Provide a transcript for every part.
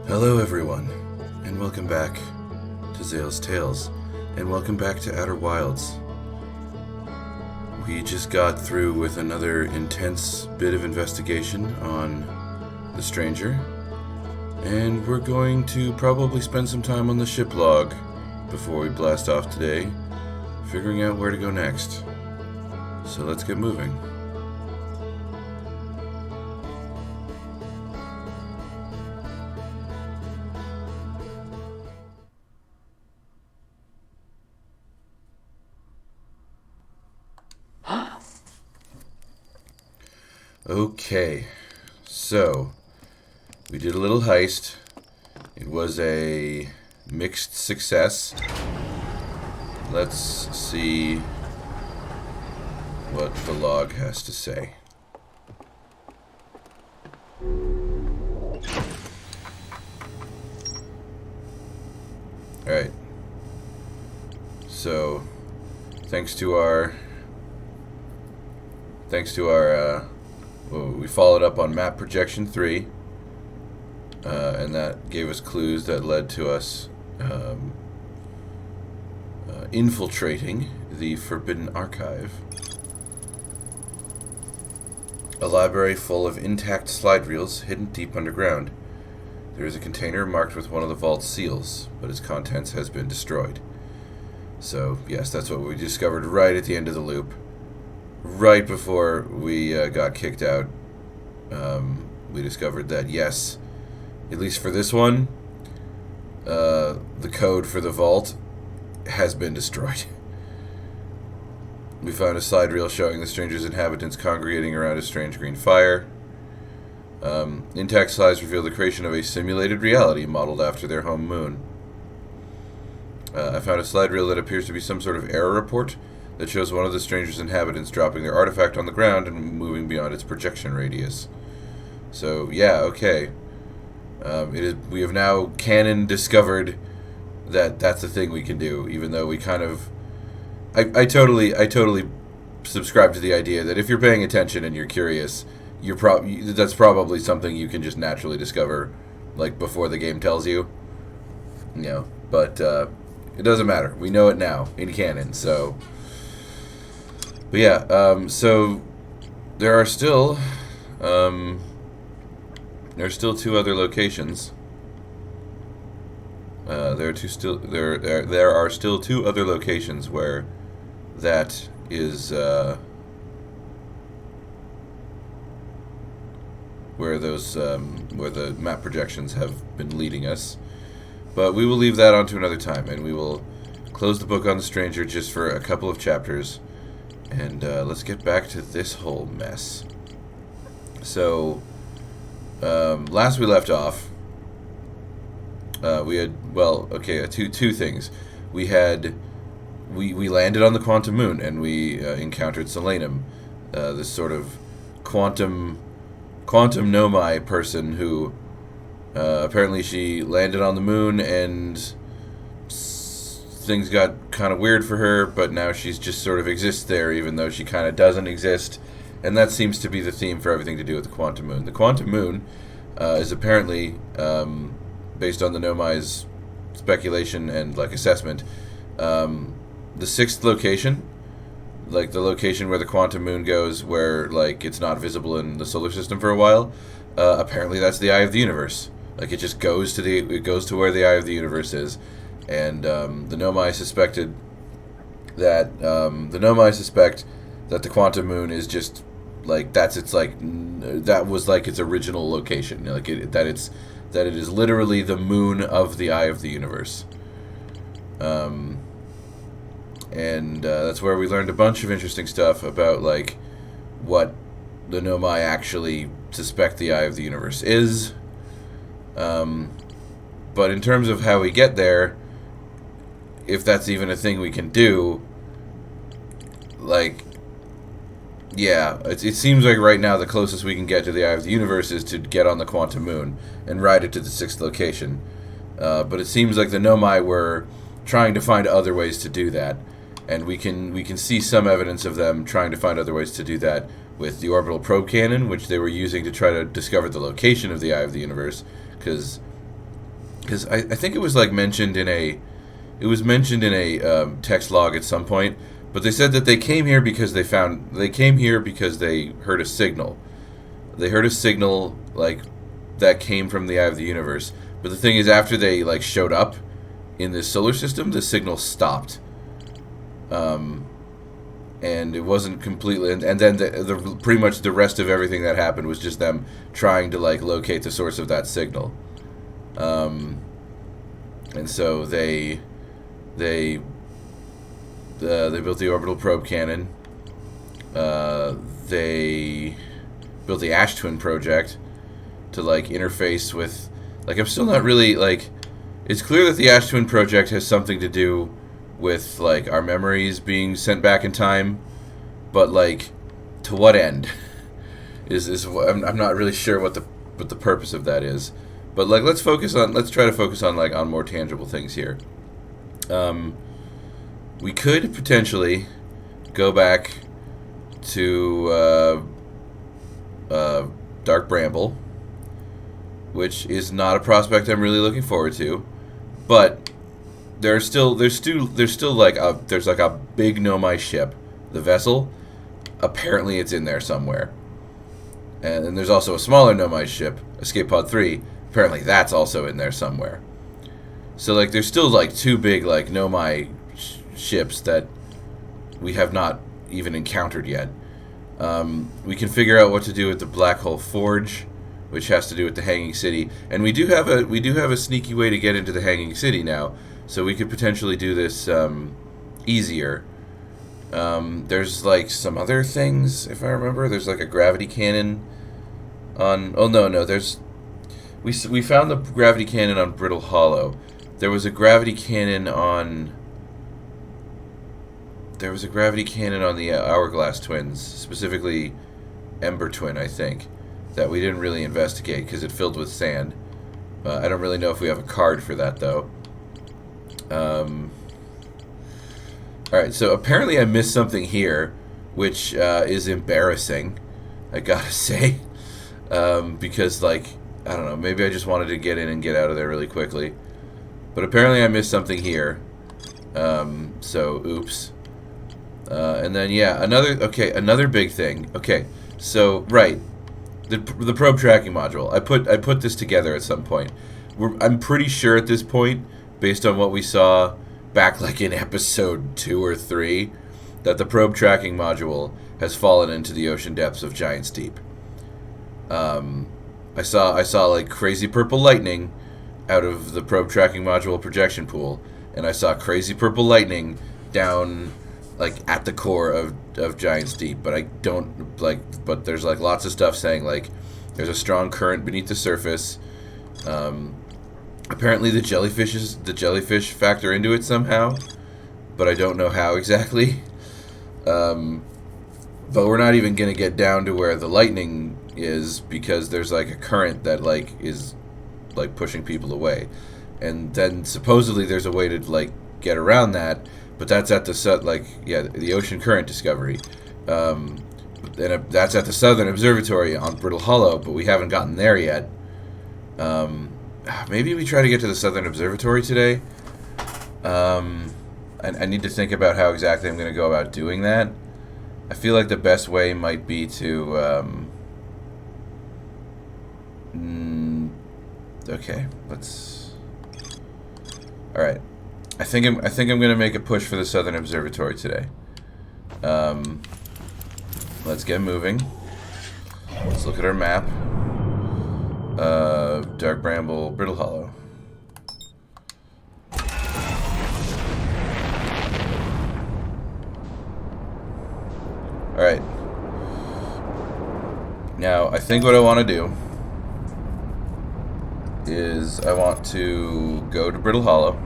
Hello everyone, and welcome back to Zail's Tales, and welcome back to Outer Wilds. We just got through with another intense bit of investigation on the stranger, and we're going to probably spend some time on the ship log before we blast off today, figuring out where to go next. So let's get moving. Okay, so we did a little heist. It was a mixed success. Let's see what the log has to say. Alright. So, thanks to our we followed up on map projection 3, and that gave us clues that led to us infiltrating the Forbidden Archive. A library full of intact slide reels hidden deep underground. There is a container marked with one of the vault's seals, but its contents has been destroyed. So, yes, that's what we discovered right at the end of the loop. Right before we got kicked out, we discovered that, yes, at least for this one, the code for the vault has been destroyed. We found a slide reel showing the stranger's inhabitants congregating around a strange green fire. Intact slides reveal the creation of a simulated reality modeled after their home moon. I found a slide reel that appears to be some sort of error report that shows one of the stranger's inhabitants dropping their artifact on the ground and moving beyond its projection radius. So, yeah, okay. We have now canon discovered that that's a thing we can do, even though we kind of... I totally subscribe to the idea that if you're paying attention and you're curious, that's probably something you can just naturally discover, like, before the game tells you. You know, but it doesn't matter. We know it now, in canon, so... But yeah, so there are still two other locations. There are still two other locations where that is where the map projections have been leading us. But we will leave that on to another time, and we will close the book on the stranger just for a couple of chapters. And let's get back to this whole mess. So, last we left off, we had, two things. We landed on the quantum moon, and we encountered Selenum, this sort of quantum nomai person who apparently she landed on the moon and things got kind of weird for her, but now she's just sort of exists there even though she kind of doesn't exist, and that seems to be the theme for everything to do with the quantum moon. The quantum moon is apparently, based on the Nomai's speculation and assessment, the sixth location, like the location where the quantum moon goes, where it's not visible in the solar system for a while. Apparently that's the eye of the universe. It just goes to where the eye of the universe is. And the Nomai suspect that the quantum moon is just that was its original location, that it is literally the moon of the eye of the universe. And that's where we learned a bunch of interesting stuff about what the Nomai actually suspect the eye of the universe is. But in terms of how we get there, if that's even a thing we can do, it seems like right now the closest we can get to the eye of the universe is to get on the quantum moon and ride it to the sixth location. But it seems like the Nomai were trying to find other ways to do that, and we can see some evidence of them trying to find other ways to do that with the orbital probe cannon, which they were using to try to discover the location of the eye of the universe, because because I think it was like mentioned in a text log at some point, but they said that they came here because they heard a signal. They heard a signal like that came from the eye of the universe. But the thing is, after they like showed up in this solar system, the signal stopped. And it wasn't completely, and then the pretty much the rest of everything that happened was just them trying to like locate the source of that signal. And so they built the orbital probe cannon. They built the Ash Twin project to like interface with, like, I'm still not really like, it's clear that the Ash Twin project has something to do with like our memories being sent back in time, but like to what end is I'm not really sure what the purpose of that is. But like let's try to focus on like on more tangible things here. We could potentially go back to Dark Bramble, which is not a prospect I'm really looking forward to, but there's still like there's like a big Nomai ship, the vessel. Apparently it's in there somewhere, and then there's also a smaller Nomai ship, Escape Pod 3. Apparently that's also in there somewhere. So like there's still like two big like Nomai ships that we have not even encountered yet. We can figure out what to do with the Black Hole Forge, which has to do with the Hanging City, and we do have a sneaky way to get into the Hanging City now. So we could potentially do this easier. There's like some other things, if I remember. There's like a gravity cannon on... Oh, no. We found the gravity cannon on Brittle Hollow. There was a gravity cannon on... There was a gravity cannon on the Hourglass Twins, specifically Ember Twin, I think, that we didn't really investigate because it filled with sand. I don't really know if we have a card for that, though. Alright, so apparently I missed something here, which is embarrassing, I gotta say. Because, like, I don't know, maybe I just wanted to get in and get out of there really quickly. But apparently I missed something here. So, oops. And then, yeah, another big thing. Okay, so, right. The probe tracking module. I put this together at some point. I'm pretty sure at this point, based on what we saw back like in episode 2 or 3, that the probe tracking module has fallen into the ocean depths of Giant's Deep. I saw like crazy purple lightning out of the probe tracking module projection pool, and I saw crazy purple lightning down like at the core of Giant's Deep, but I don't like. But there's like lots of stuff saying like there's a strong current beneath the surface. Apparently the jellyfish factor into it somehow, but I don't know how exactly. But we're not even gonna get down to where the lightning is because there's like a current that like is like pushing people away, and then supposedly there's a way to like get around that, but that's at the ocean current discovery, and that's at the Southern Observatory on Brittle Hollow, but we haven't gotten there yet. Maybe we try to get to the Southern Observatory today. I need to think about how exactly I'm going to go about doing that. I feel like the best way might be to... okay, let's... Alright. I think I'm going to make a push for the Southern Observatory today. Let's get moving. Let's look at our map. Dark Bramble, Brittle Hollow. Alright. Now, I think what I want to do is I want to go to Brittle Hollow.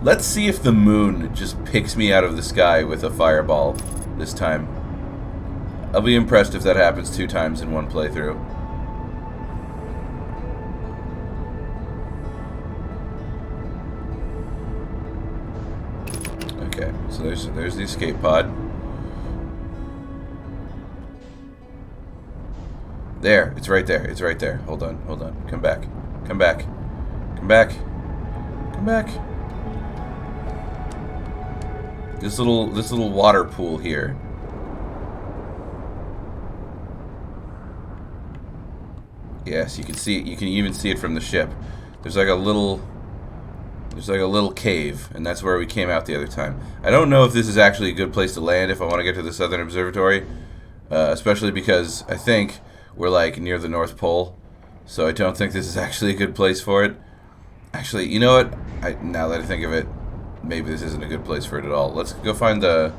Let's see if the moon just picks me out of the sky with a fireball this time. I'll be impressed if that happens 2 times in one playthrough. Okay, so there's the escape pod. There, it's right there. It's right there. Hold on, hold on. Come back. Come back. Come back. Come back. This little water pool here. Yes, you can see it. You can even see it from the ship. There's like a little cave, and that's where we came out the other time. I don't know if this is actually a good place to land if I want to get to the Southern Observatory, especially because I think we're like near the North Pole, so I don't think this is actually a good place for it. Actually, you know what? Now that I think of it, maybe this isn't a good place for it at all. Let's go find the...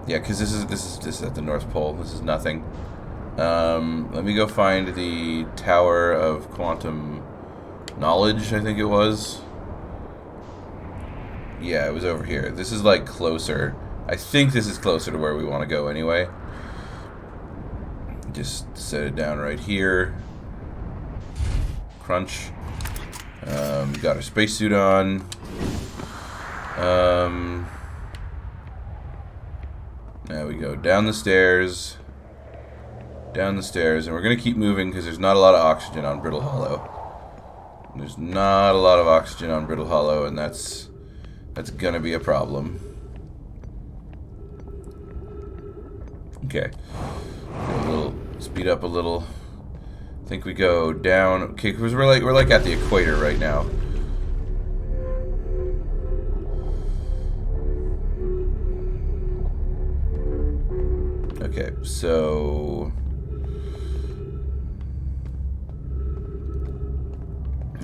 Yeah, because this is at the North Pole. This is nothing. Let me go find the Tower of Quantum Knowledge, I think it was. Yeah, it was over here. This is like closer. I think this is closer to where we want to go anyway. Just set it down right here. Crunch. Got our spacesuit on. Now we go down the stairs. Down the stairs, and we're going to keep moving because there's not a lot of oxygen on Brittle Hollow. There's not a lot of oxygen on Brittle Hollow, and that's going to be a problem. Okay. Go a little, speed up a little. I think we go down. Okay, because we're like at the equator right now. Okay, so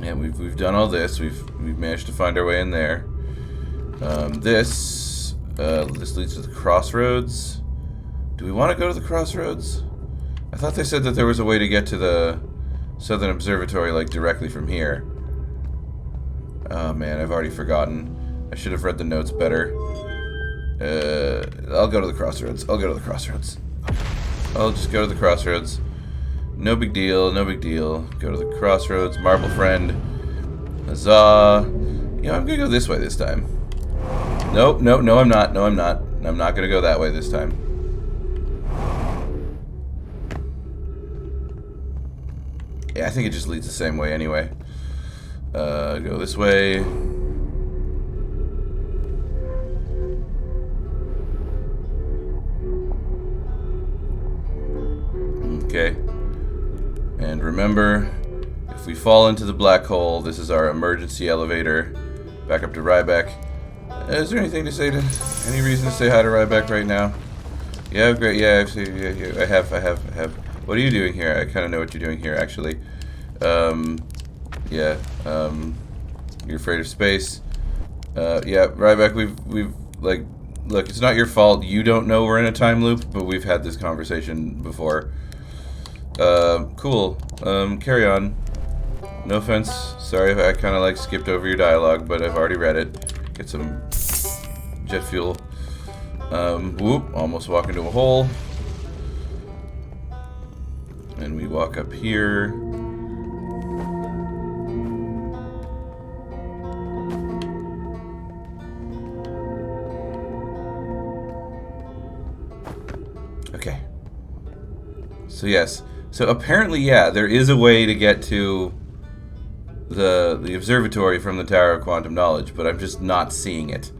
yeah, we've done all this. We've managed to find our way in there. This leads to the crossroads. Do we want to go to the crossroads? I thought they said that there was a way to get to the Southern Observatory like directly from here. Oh man, I've already forgotten. I should have read the notes better. I'll go to the crossroads. I'll go to the crossroads. I'll just go to the crossroads. No big deal, no big deal. Go to the crossroads. Marble friend. Huzzah. You know, I'm gonna go this way this time. Nope, no, I'm not. No, I'm not. I'm not gonna go that way this time. Yeah, I think it just leads the same way anyway. Go this way. Okay. And remember, if we fall into the black hole, this is our emergency elevator back up to Ryback. Is there anything to say to... Any reason to say hi to Ryback right now? Yeah, great. Yeah, I have. What are you doing here? I kind of know what you're doing here, actually. Yeah. You're afraid of space. Yeah, Ryback, we've like... Look, it's not your fault. You don't know we're in a time loop, but we've had this conversation before. Cool. Carry on. No offense. Sorry if I kind of like skipped over your dialogue, but I've already read it. Get some jet fuel. Whoop. Almost walk into a hole. And we walk up here. Okay. So yes. So apparently, yeah, there is a way to get to the observatory from the Tower of Quantum Knowledge, but I'm just not seeing it.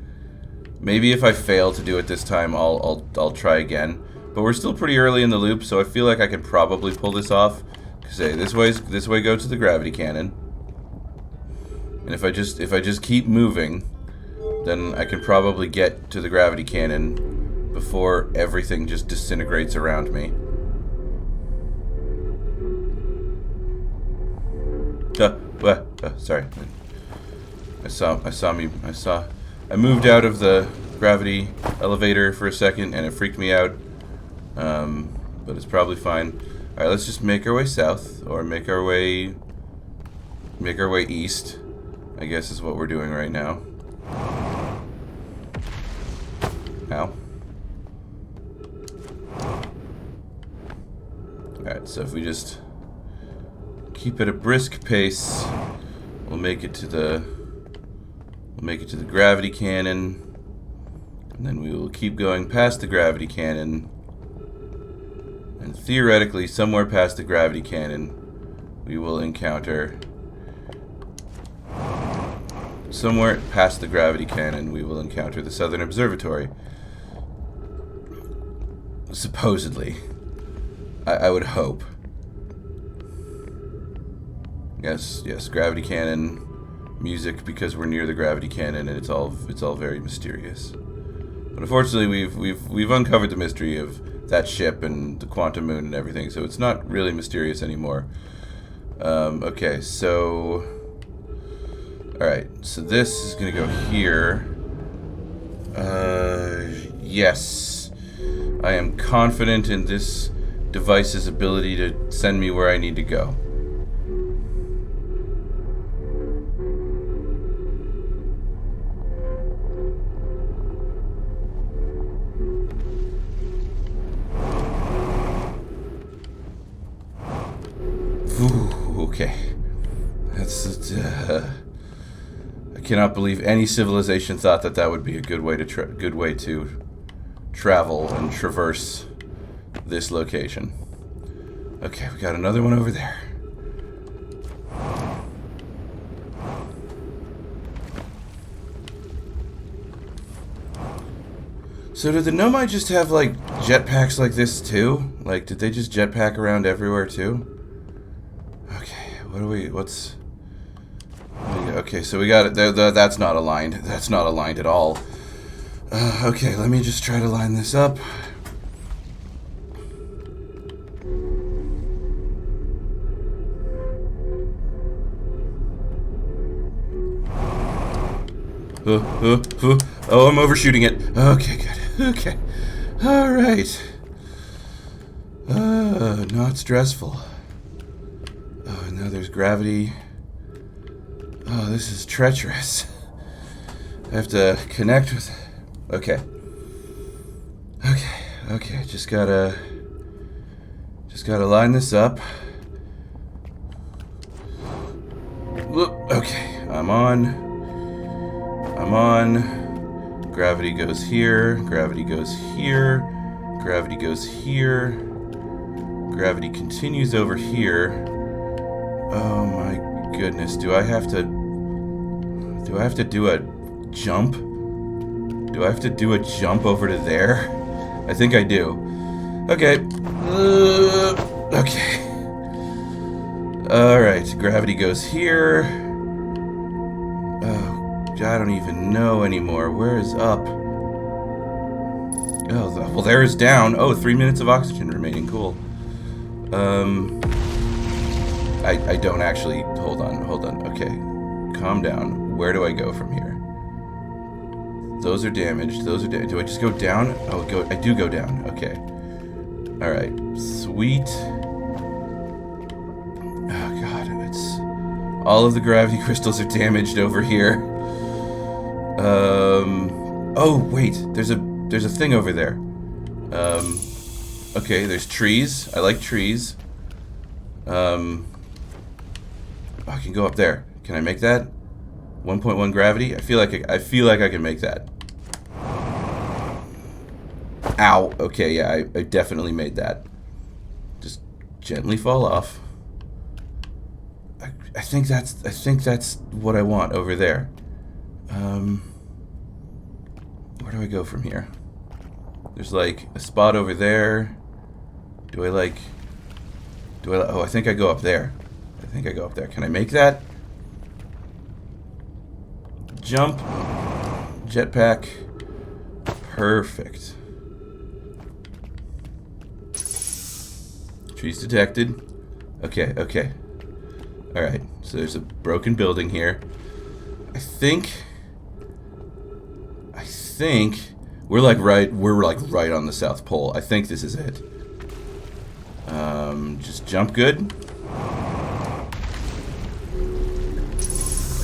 Maybe if I fail to do it this time, I'll try again. But we're still pretty early in the loop, so I feel like I can probably pull this off. Cause hey, this way goes to the gravity cannon, and if I just keep moving, then I can probably get to the gravity cannon before everything just disintegrates around me. Sorry. I moved out of the gravity elevator for a second, and it freaked me out. But it's probably fine. All right, let's just make our way south, or make our way east. I guess is what we're doing right now. Ow. All right, so if we just keep at a brisk pace, we'll make it to the gravity cannon, and then we will keep going past the gravity cannon, And theoretically, somewhere past the gravity cannon, we will encounter... Somewhere past the gravity cannon, we will encounter the Southern Observatory. Supposedly. I would hope. Yes, gravity cannon, music because we're near the gravity cannon, and it's all very mysterious. But unfortunately, we've uncovered the mystery of that ship and the quantum moon and everything, so it's not really mysterious anymore. Okay, so alright, so this is gonna go here. Yes. I am confident in this device's ability to send me where I need to go. Okay. That's I cannot believe any civilization thought that would be a good way to travel and traverse this location. Okay, we got another one over there. So did the Nomai just have like jetpacks like this too? Like, did they just jetpack around everywhere too? Okay, so we got it. That's not aligned. That's not aligned at all. Okay, let me just try to line this up. Oh, I'm overshooting it. Okay, good. Okay. Alright. Not stressful. Oh, now there's gravity. Oh, this is treacherous. I have to connect with... Okay. Okay, just gotta line this up. Okay, I'm on. Gravity goes here, gravity goes here, gravity goes here, gravity continues over here. Oh my goodness, do I have to do a jump? Do I have to do a jump over to there? I think I do. Okay. Okay. Alright, gravity goes here. Oh, I don't even know anymore. Where is up? Oh, well, there is down. Oh, 3 minutes of oxygen remaining. Cool. I don't actually... Hold on. Okay. Calm down. Where do I go from here? Those are damaged. Do I just go down? Oh, I do go down. Okay. Alright. Sweet. Oh, God. It's... All of the gravity crystals are damaged over here. Oh, wait. There's a thing over there. Okay, there's trees. I like trees. I can go up there. Can I make that? 1.1 gravity? I feel like I can make that. Ow. Okay, yeah, I definitely made that. Just gently fall off. I think that's what I want over there. Where do I go from here? There's like a spot over there. Oh, I think I go up there. Can I make that? Jump. Jetpack. Perfect. Trees detected. Okay. Alright, so there's a broken building here. I think we're like right on the South Pole. I think this is it. Just jump good.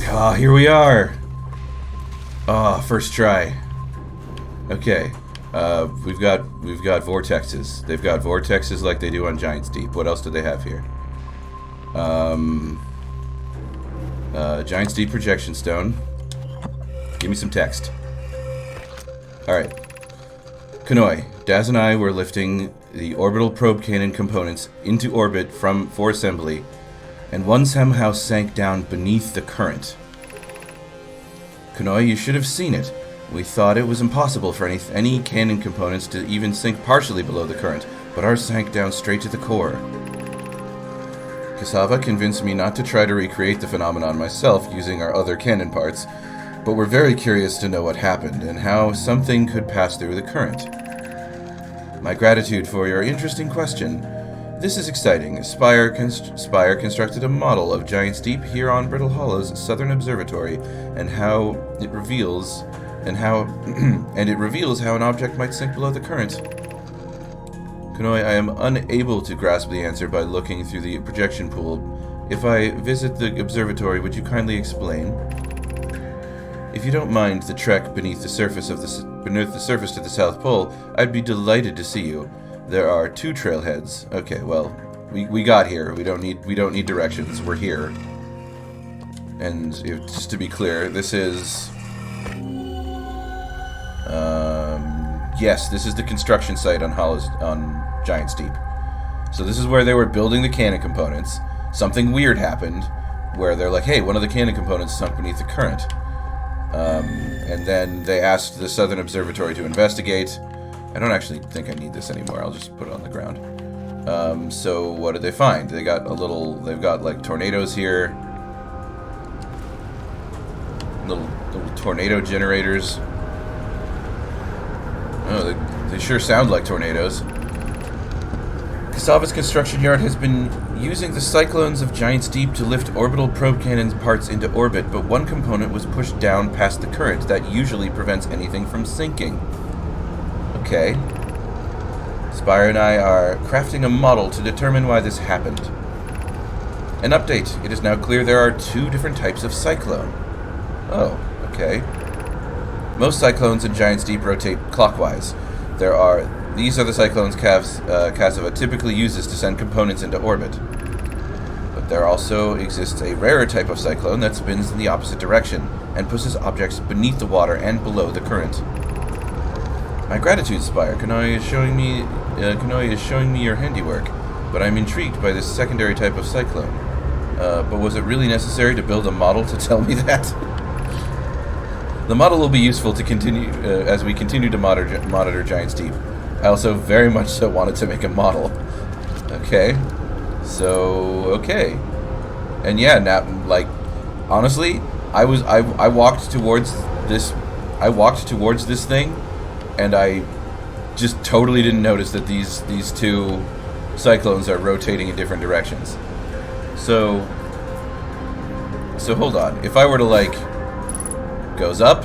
Ah, here we are. Ah, first try. Okay. We've got vortexes. They've got vortexes like they do on Giant's Deep. What else do they have here? Giant's Deep projection stone. Give me some text. Alright. Kanoi, Daz and I were lifting the orbital probe cannon components into orbit for assembly, and one somehow sank down beneath the current. Kanoi, you should have seen it. We thought it was impossible for any cannon components to even sink partially below the current, but ours sank down straight to the core. Cassava convinced me not to try to recreate the phenomenon myself using our other cannon parts, but we're very curious to know what happened and how something could pass through the current. My gratitude for your interesting question. This is exciting. Spire constructed a model of Giant's Deep here on Brittle Hollow's Southern Observatory, and it reveals how an object might sink below the current. Kanoi, I am unable to grasp the answer by looking through the projection pool. If I visit the observatory, would you kindly explain? If you don't mind the trek beneath the surface to the South Pole, I'd be delighted to see you. There are 2 trailheads. Okay, well, we got here. We don't need directions. We're here. And just to be clear, this is yes, this is the construction site on Giant's Deep. So this is where they were building the cannon components. Something weird happened where they're like, hey, one of the cannon components sunk beneath the current. And then they asked the Southern Observatory to investigate. I don't actually think I need this anymore. I'll just put it on the ground. So what did they find? They've got like tornadoes here. Little tornado generators. Oh, they sure sound like tornadoes. Cassava's construction yard has been using the cyclones of Giant's Deep to lift orbital probe cannon parts into orbit, but one component was pushed down past the current that usually prevents anything from sinking. Okay. Spire and I are crafting a model to determine why this happened. An update. It is now clear there are 2 different types of cyclone. Oh, okay. Most cyclones in Giant's Deep rotate clockwise. These are the cyclones Cassava typically uses to send components into orbit. But there also exists a rarer type of cyclone that spins in the opposite direction and pushes objects beneath the water and below the current. My gratitude, Spire. Kanoi is showing me your handiwork, but I'm intrigued by this secondary type of cyclone. But was it really necessary to build a model to tell me that? The model will be useful to continue as we continue to monitor Giant's Deep. I also very much so wanted to make a model. Okay. So, okay. And yeah, now, like, honestly, I walked towards this thing, and I just totally didn't notice that these 2 cyclones are rotating in different directions. So hold on. If I were to, like, goes up.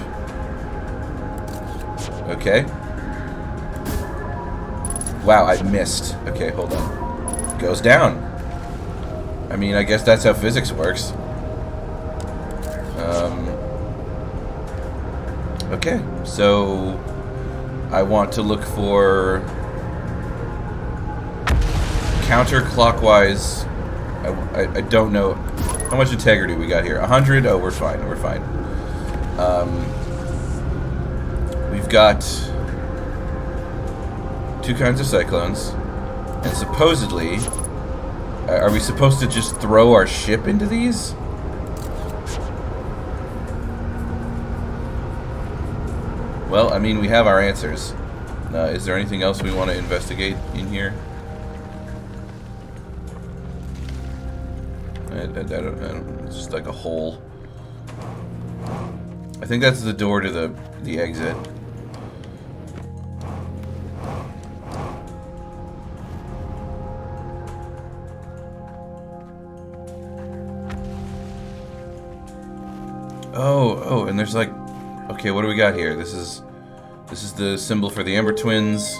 Okay. Wow, I missed. Okay, hold on. Goes down. I mean, I guess that's how physics works. Okay, so I want to look for counterclockwise. I don't know how much integrity we got here. 100. Oh, we're fine. We're fine. We've got 2 kinds of cyclones, and supposedly, are we supposed to just throw our ship into these? Well, I mean, we have our answers. Is there anything else we want to investigate in here? I don't, it's just like a hole. I think that's the door to the exit. Oh, and there's like, okay, what do we got here? This is the symbol for the Ember Twins.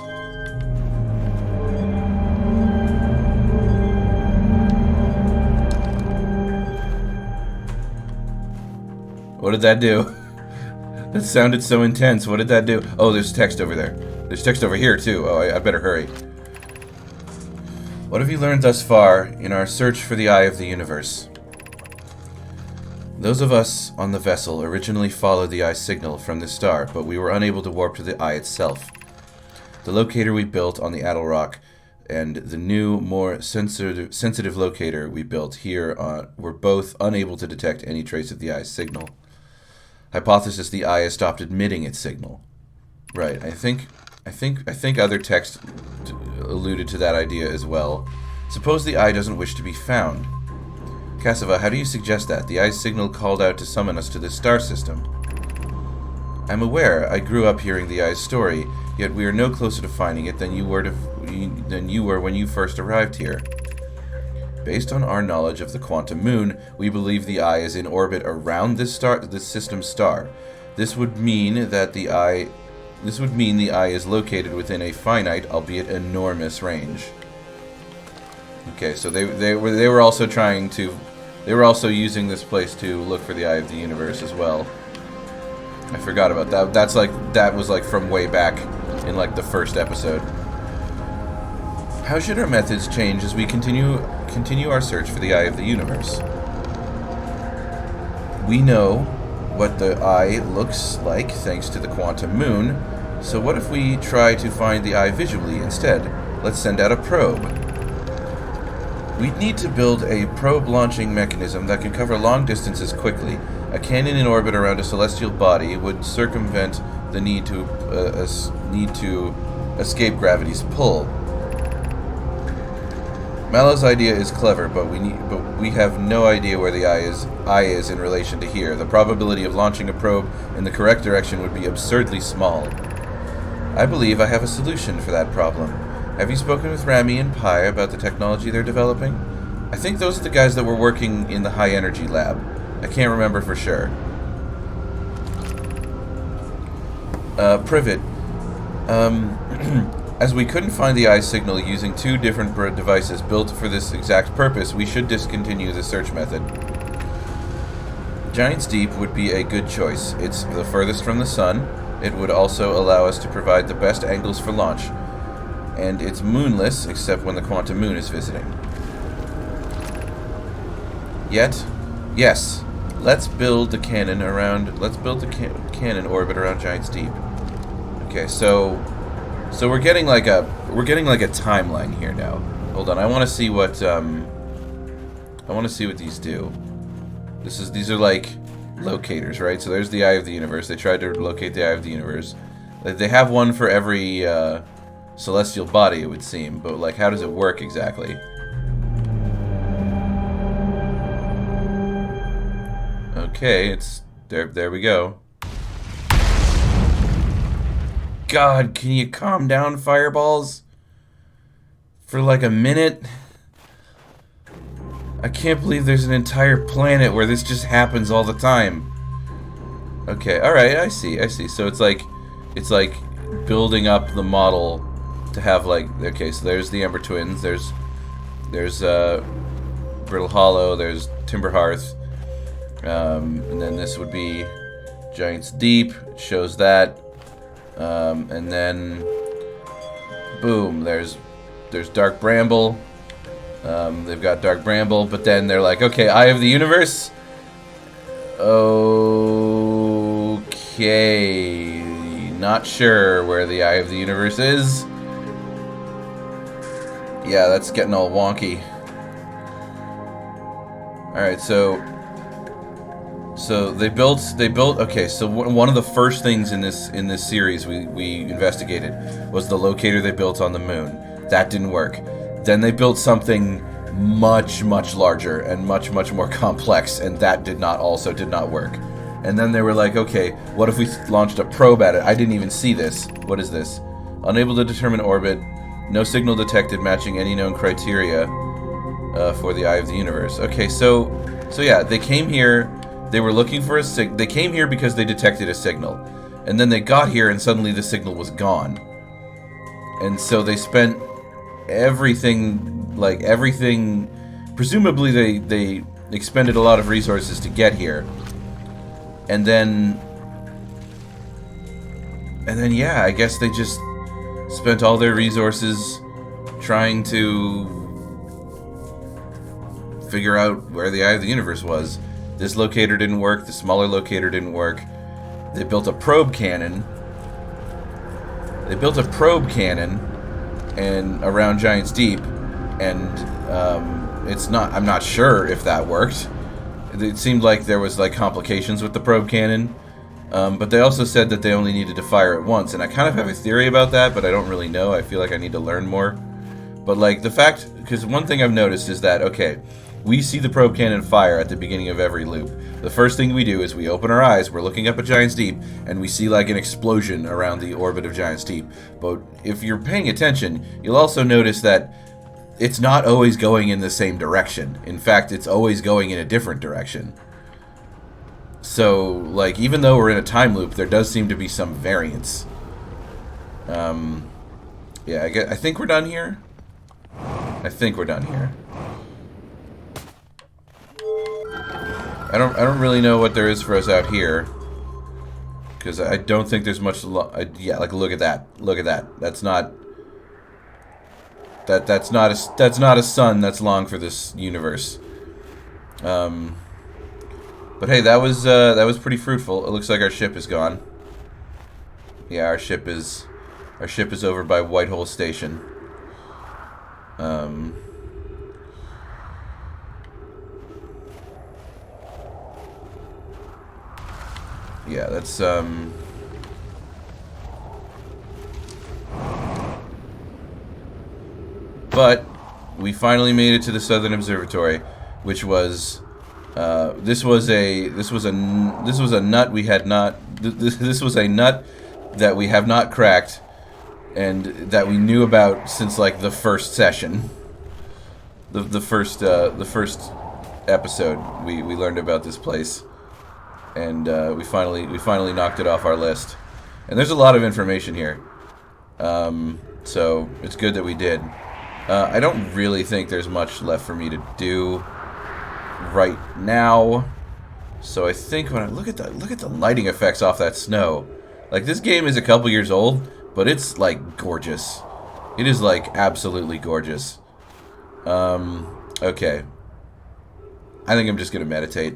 What did that do? That sounded so intense. What did that do? Oh, there's text over there. There's text over here, too. Oh, I better hurry. What have you learned thus far in our search for the Eye of the Universe? Those of us on the vessel originally followed the eye signal from the star, but we were unable to warp to the eye itself. The locator we built on the Adelrock and the new, more sensitive locator we built here were both unable to detect any trace of the eye's signal. Hypothesis: the eye has stopped emitting its signal. Right. I think other text alluded to that idea as well. Suppose the eye doesn't wish to be found. Cassava, how do you suggest that? The eye's signal called out to summon us to this star system. I'm aware. I grew up hearing the eye's story, yet we are no closer to finding it than you were when you first arrived here. Based on our knowledge of the quantum moon, we believe the eye is in orbit around this system star. This would mean the eye is located within a finite, albeit enormous, range. Okay, so they were also using this place to look for the eye of the universe as well. I forgot about that. That was like from way back in like the first episode. How should our methods change as we continue our search for the eye of the universe? We know what the eye looks like thanks to the quantum moon, so what if we try to find the eye visually instead? Let's send out a probe. We'd need to build a probe launching mechanism that can cover long distances quickly. A cannon in orbit around a celestial body would circumvent the need to escape gravity's pull. Mallow's idea is clever, but we have no idea where the eye is in relation to here. The probability of launching a probe in the correct direction would be absurdly small. I believe I have a solution for that problem. Have you spoken with Rami and Pi about the technology they're developing? I think those are the guys that were working in the high energy lab. I can't remember for sure. Privet. As we couldn't find the eye signal using two different devices built for this exact purpose, we should discontinue the search method. Giant's Deep would be a good choice. It's the furthest from the sun. It would also allow us to provide the best angles for launch. And it's moonless, except when the quantum moon is visiting. Yet, yes, let's build the cannon orbit around Giant's Deep. Okay, so we're getting like a timeline here now. Hold on, I want to see what these do. These are like locators, right? So there's the eye of the universe. They tried to locate the eye of the universe. They have one for every celestial body, it would seem, but like, how does it work exactly? Okay, it's there. There we go. God, can you calm down, fireballs? For like a minute? I can't believe there's an entire planet where this just happens all the time. Okay, alright, I see. So it's like building up the model to have like, okay, so there's the Ember Twins, there's Brittle Hollow, there's Timber Hearth, and then this would be Giant's Deep, it shows that. And then, boom, there's Dark Bramble. They've got Dark Bramble, but then they're like, okay, Eye of the Universe? Okay, not sure where the Eye of the Universe is. Yeah, that's getting all wonky. Alright, so they built. Okay, so one of the first things in this series we investigated was the locator they built on the moon. That didn't work. Then they built something much larger and much more complex, and that did not work. And then they were like, okay, what if we launched a probe at it? I didn't even see this. What is this? Unable to determine orbit. No signal detected matching any known criteria for the Eye of the Universe. Okay, so yeah, they came here. They were looking for they came here because they detected a signal. And then they got here and suddenly the signal was gone. And so they spent everything, presumably they expended a lot of resources to get here. And then yeah, I guess they just spent all their resources trying to figure out where the Eye of the Universe was. This locator didn't work, the smaller locator didn't work. They built a probe cannon They built a probe cannon and around Giant's Deep, and it's not. I'm not sure if that worked. It seemed like there was like complications with the probe cannon, but they also said that they only needed to fire it once, and I kind of have a theory about that, but I don't really know. I feel like I need to learn more. But like the fact, because one thing I've noticed is that, okay, we see the probe cannon fire at the beginning of every loop. The first thing we do is we open our eyes, we're looking up at Giant's Deep, and we see like an explosion around the orbit of Giant's Deep. But if you're paying attention, you'll also notice that it's not always going in the same direction. In fact, it's always going in a different direction. So, like, even though we're in a time loop, there does seem to be some variance. Yeah, I think we're done here. I think we're done here. I don't really know what there is for us out here, because I don't think there's much. Yeah, like look at that. Look at that. That's not. That's not a sun that's long for this universe. But hey, that was pretty fruitful. It looks like our ship is gone. Yeah, our ship is over by Whitehole Station. Yeah, that's but we finally made it to the Southern Observatory, which was this was a nut we had not this was a nut that we have not cracked, and that we knew about since like the first session, the first episode. We learned about this place, and we finally knocked it off our list. And there's a lot of information here, so it's good that we did. I don't really think there's much left for me to do right now, so I think when I look at the lighting effects off that snow, like this game is a couple years old, but it's like gorgeous. It is like absolutely gorgeous. Okay, I think I'm just gonna meditate.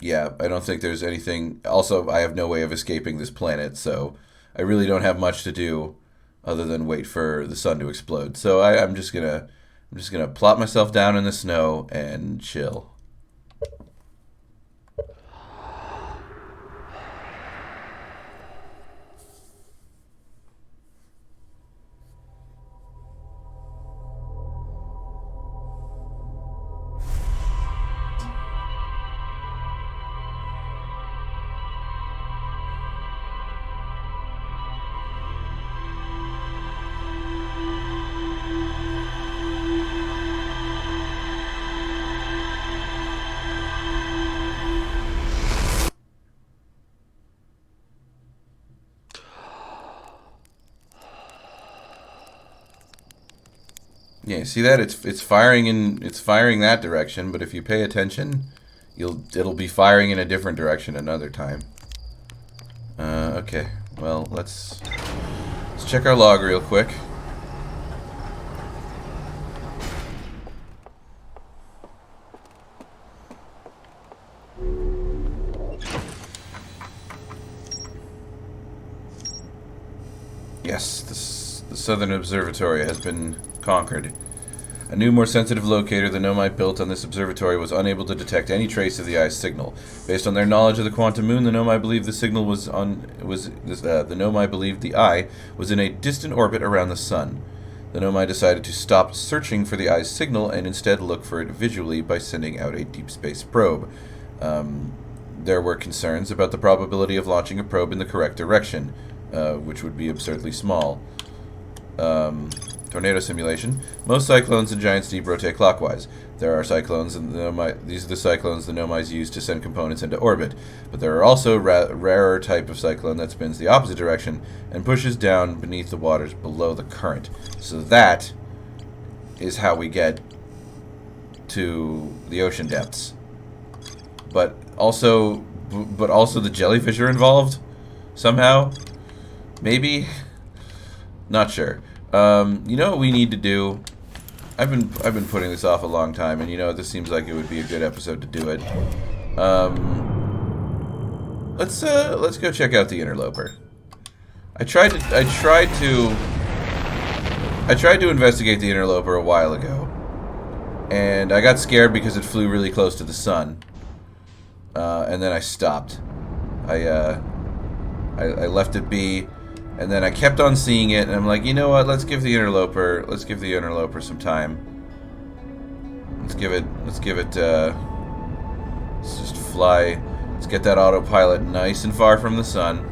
Yeah, I don't think there's anything. Also, I have no way of escaping this planet, so I really don't have much to do other than wait for the sun to explode. So I'm just gonna plop myself down in the snow and chill. Yeah, see that? It's firing that direction, but if you pay attention, it'll be firing in a different direction another time. Okay. Well, let's check our log real quick. Yes, the Southern Observatory has been conquered. A new, more sensitive locator the Nomai built on this observatory was unable to detect any trace of the eye's signal. Based on their knowledge of the quantum moon, the Nomai believed the signal the Nomai believed the eye was in a distant orbit around the sun. The Nomai decided to stop searching for the eye's signal and instead look for it visually by sending out a deep space probe. There were concerns about the probability of launching a probe in the correct direction, which would be absurdly small. Tornado simulation. Most cyclones in Giant's Deep rotate clockwise. There are cyclones, and these are the cyclones the Nomais use to send components into orbit. But there are also rarer type of cyclone that spins the opposite direction and pushes down beneath the waters below the current. So that is how we get to the ocean depths. But also the jellyfish are involved somehow. Maybe, not sure. You know what we need to do? I've been putting this off a long time, and you know this seems like it would be a good episode to do it. let's go check out the interloper. I tried to investigate the interloper a while ago, and I got scared because it flew really close to the sun. And then I stopped. I left it be, and then I kept on seeing it, and I'm like, you know what? Let's give the interloper some time. Let's just fly. Let's get that autopilot nice and far from the sun.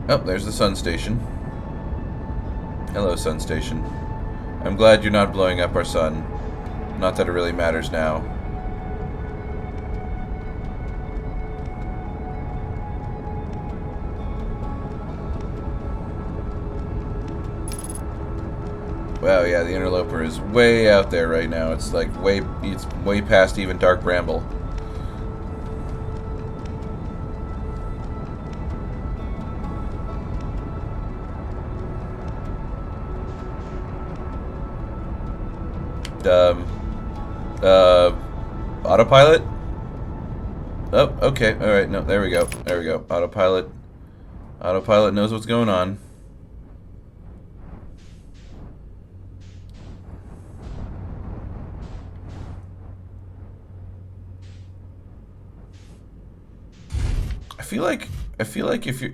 Oh, there's the sun station. Hello, sun station. I'm glad you're not blowing up our sun. Not that it really matters now. Wow, yeah, the interloper is way out there right now. It's like it's way past even Dark Bramble. Autopilot? Oh, okay, alright, no, there we go. There we go. Autopilot. Autopilot knows what's going on. I feel like if you're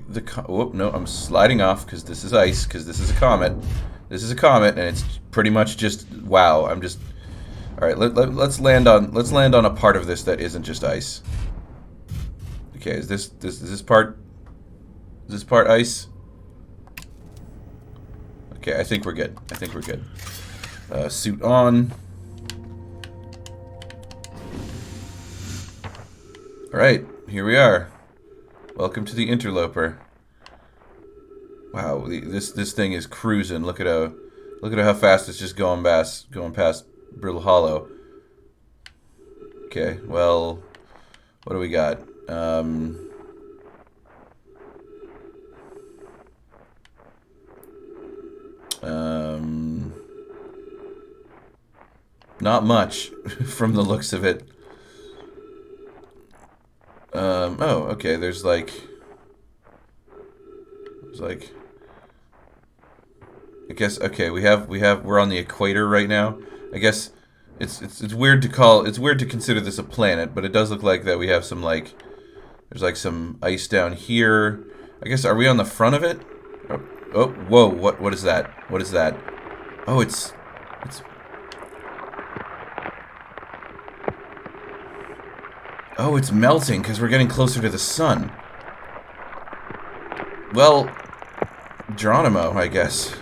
whoop, no, I'm sliding off because this is ice, because this is a comet. This is a comet, and it's pretty much just wow. I'm just all right. Let's land on a part of this that isn't just ice. Okay, is this part ice? Okay, I think we're good. I think we're good. Suit on. All right, here we are. Welcome to the interloper. Wow, this thing is cruising. Look at how fast it's just going past Brittle Hollow. Okay, well, what do we got? Not much from the looks of it. Oh, okay, there's like I guess okay, we're on the equator right now. I guess it's weird to consider this a planet, but it does look like that we have some there's like some ice down here. I guess are we on the front of it? Oh, whoa, what is that? What is that? Oh, it's oh, it's melting because we're getting closer to the sun. Well, Geronimo, I guess.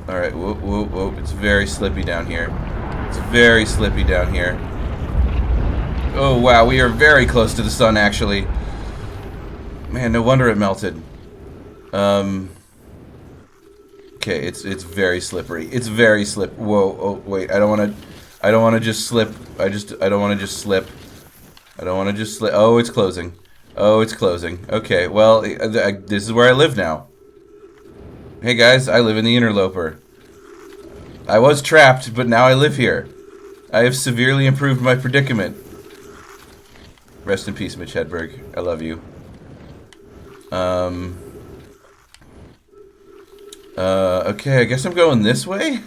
Alright, whoop, whoop, whoop. It's very slippy down here. It's very slippy down here. Oh, wow, we are very close to the sun, actually. Man, no wonder it melted. Okay, it's very slippery. It's very slip. Whoa, oh, wait, I don't want to just slip. I don't want to just slip. I don't want to just slip. Oh, it's closing. Oh, it's closing. Okay, well, this is where I live now. Hey guys, I live in the interloper. I was trapped, but now I live here. I have severely improved my predicament. Rest in peace, Mitch Hedberg. I love you. Okay, I guess I'm going this way?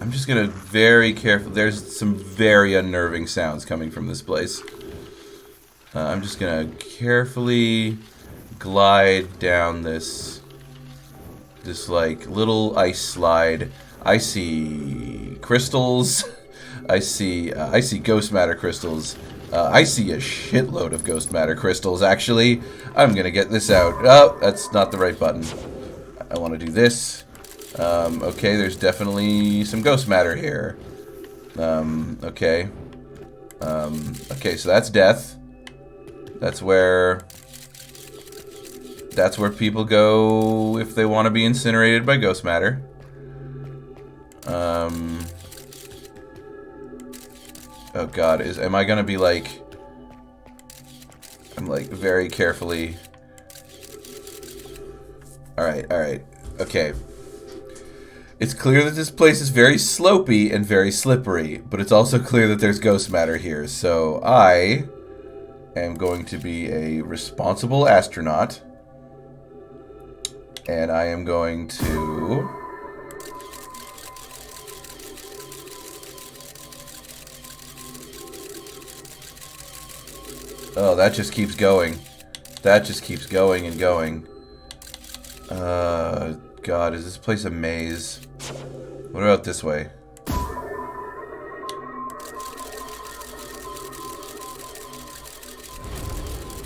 I'm just gonna very careful. There's some very unnerving sounds coming from this place. I'm just gonna carefully glide down this like little ice slide. I see crystals. I see ghost matter crystals. I see a shitload of ghost matter crystals. Actually, I'm gonna get this out. Oh, that's not the right button. I want to do this. Okay, there's definitely some ghost matter here. Okay. Okay, so that's death. That's where people go if they want to be incinerated by ghost matter. Oh god, am I gonna be like... I'm like very carefully... Alright, okay. It's clear that this place is very slopey and very slippery, but it's also clear that there's ghost matter here. So I am going to be a responsible astronaut, and I am going to... Oh, that just keeps going. That just keeps going and going. God, is this place a maze? What about this way?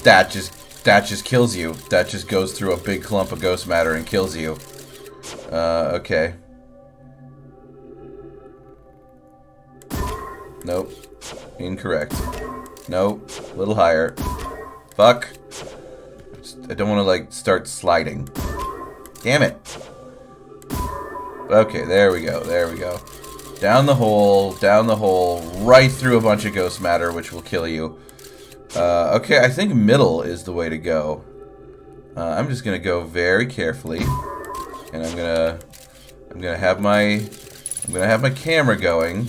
That just kills you. That just goes through a big clump of ghost matter and kills you. Okay. Nope. Incorrect. Nope. A little higher. Fuck. I don't want to, like, start sliding. Damn it. Okay, there we go. There we go. Down the hole, right through a bunch of ghost matter, which will kill you. Okay, I think middle is the way to go. I'm just gonna go very carefully, and I'm gonna have my camera going.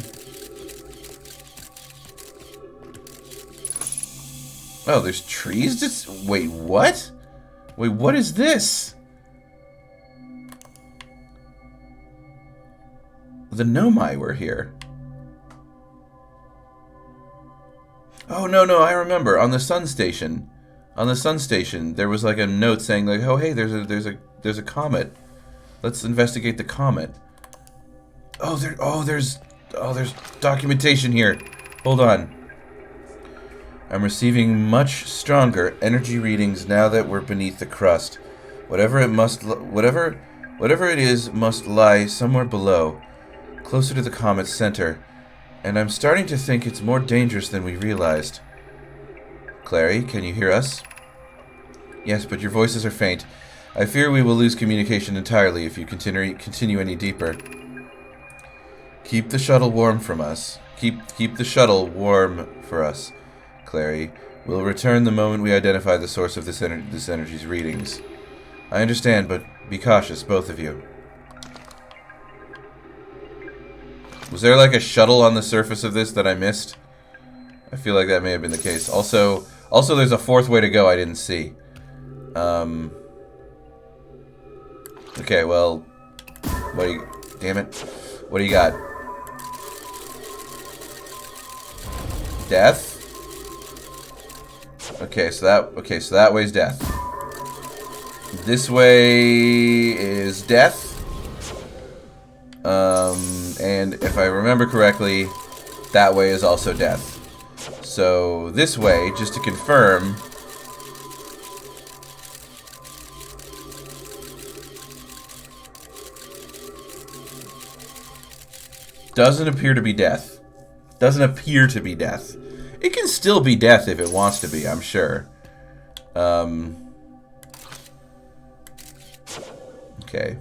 Oh, there's trees? Wait, what? Wait, what is this? The Nomai were here. Oh, no, I remember. On the sun station. On the sun station, there was like a note saying like, oh, hey, there's a comet. Let's investigate the comet. There's documentation here. Hold on. I'm receiving much stronger energy readings now that we're beneath the crust. Whatever it is must lie somewhere below, closer to the comet's center, and I'm starting to think it's more dangerous than we realized. Clary, can you hear us? Yes, but your voices are faint. I fear we will lose communication entirely if you continue any deeper. Keep the shuttle warm from us. Keep the shuttle warm for us, Clary. We'll return the moment we identify the source of this energy's readings. I understand, but be cautious, both of you. Was there like a shuttle on the surface of this that I missed? I feel like that may have been the case. Also there's a fourth way to go I didn't see. Okay, well, damn it. What do you got? Death? Okay, so that way's death. This way is death. And if I remember correctly, that way is also death. So this way, just to confirm, doesn't appear to be death. Doesn't appear to be death. It can still be death if it wants to be, I'm sure. Okay.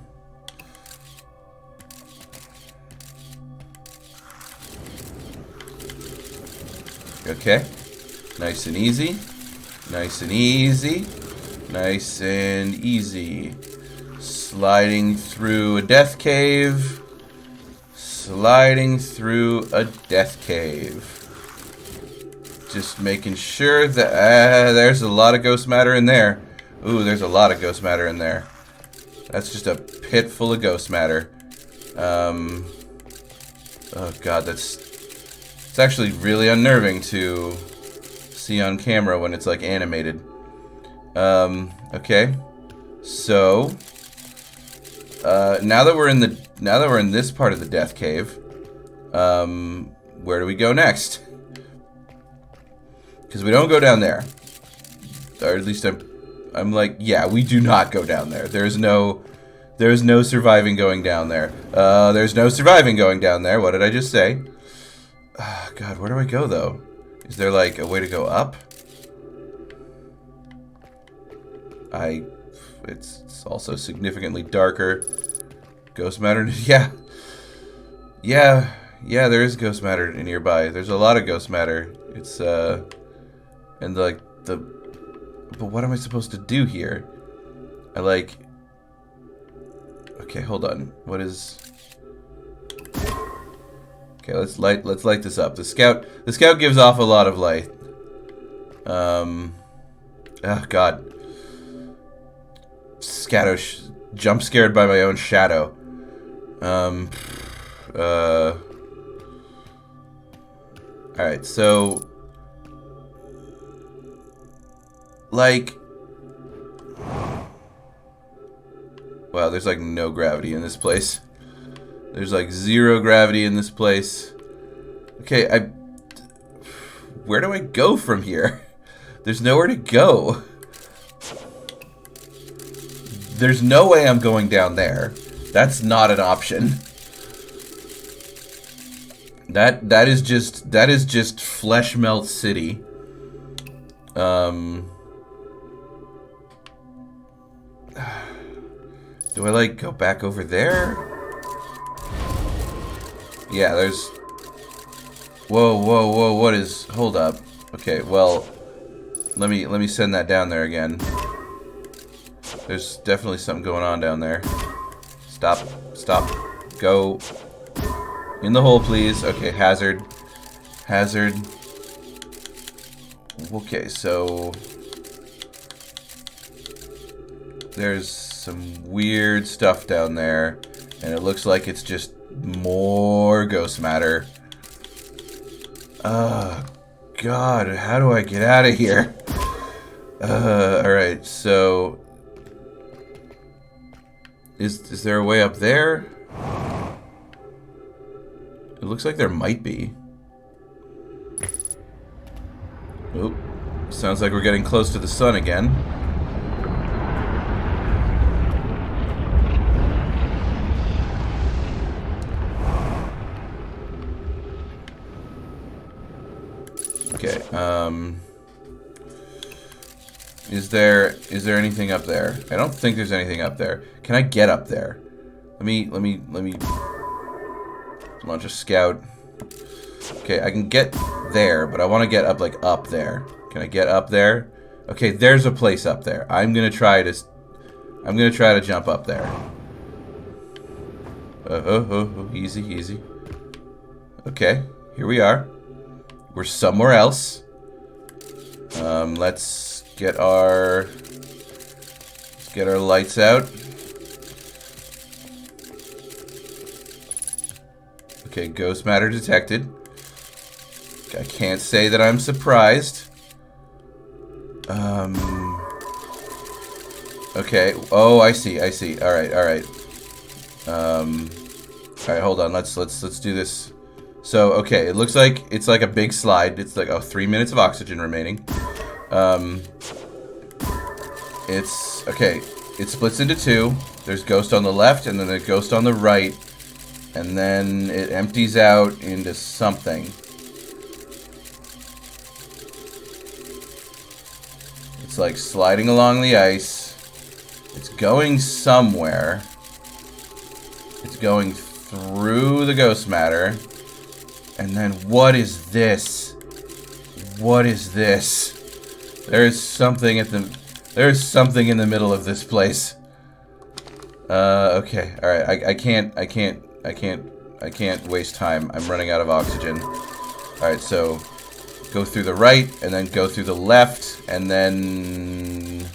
Okay. Nice and easy. Nice and easy. Nice and easy. Sliding through a death cave. Sliding through a death cave. Just making sure that... there's a lot of ghost matter in there. Ooh, there's a lot of ghost matter in there. That's just a pit full of ghost matter. Oh god, it's actually really unnerving to see on camera when it's like animated. Okay. So now that we're in this part of the death cave, where do we go next? Because we don't go down there. Or at least I'm like, yeah, we do not go down there. There's no surviving going down there. There's no surviving going down there. What did I just say? God, where do I go, though? Is there, like, a way to go up? It's also significantly darker. Ghost matter? Yeah. Yeah, there is ghost matter nearby. There's a lot of ghost matter. It's, and, like, but what am I supposed to do here? Okay, hold on. What is... Okay, let's light this up. The scout gives off a lot of light. Oh god. Jump scared by my own shadow. Alright, so like, wow, there's like no gravity in this place. There's like 0 gravity in this place. Okay, where do I go from here? There's nowhere to go. There's no way I'm going down there. That's not an option. That is just Flesh Melt City. Do I like go back over there? Yeah, there's... Whoa, what is... Hold up. Okay, well, let me send that down there again. There's definitely something going on down there. Stop. Go in the hole, please. Okay, hazard. Okay, so there's some weird stuff down there, and it looks like it's just more ghost matter. God, how do I get out of here? Alright, so is there a way up there? It looks like there might be. Oop. Sounds like we're getting close to the sun again. Okay, is there anything up there? I don't think there's anything up there. Can I get up there? Let me launch a scout. Okay, I can get there, but I want to get up, like, up there. Can I get up there? Okay, there's a place up there. I'm gonna try to jump up there. Easy. Okay, here we are. We're somewhere else. Let's get our lights out. Okay, ghost matter detected. I can't say that I'm surprised. Okay. Oh, I see. All right. All right, hold on. Let's do this. So, okay, it looks like it's like a big slide. It's like 3 minutes of oxygen remaining. It's okay. It splits into 2. There's ghost on the left, and then there's ghost on the right, and then it empties out into something. It's like sliding along the ice. It's going somewhere. It's going through the ghost matter. And then what is this? What is this? There is something in the middle of this place. Okay. All right. I can't waste time. I'm running out of oxygen. All right. So go through the right and then go through the left and then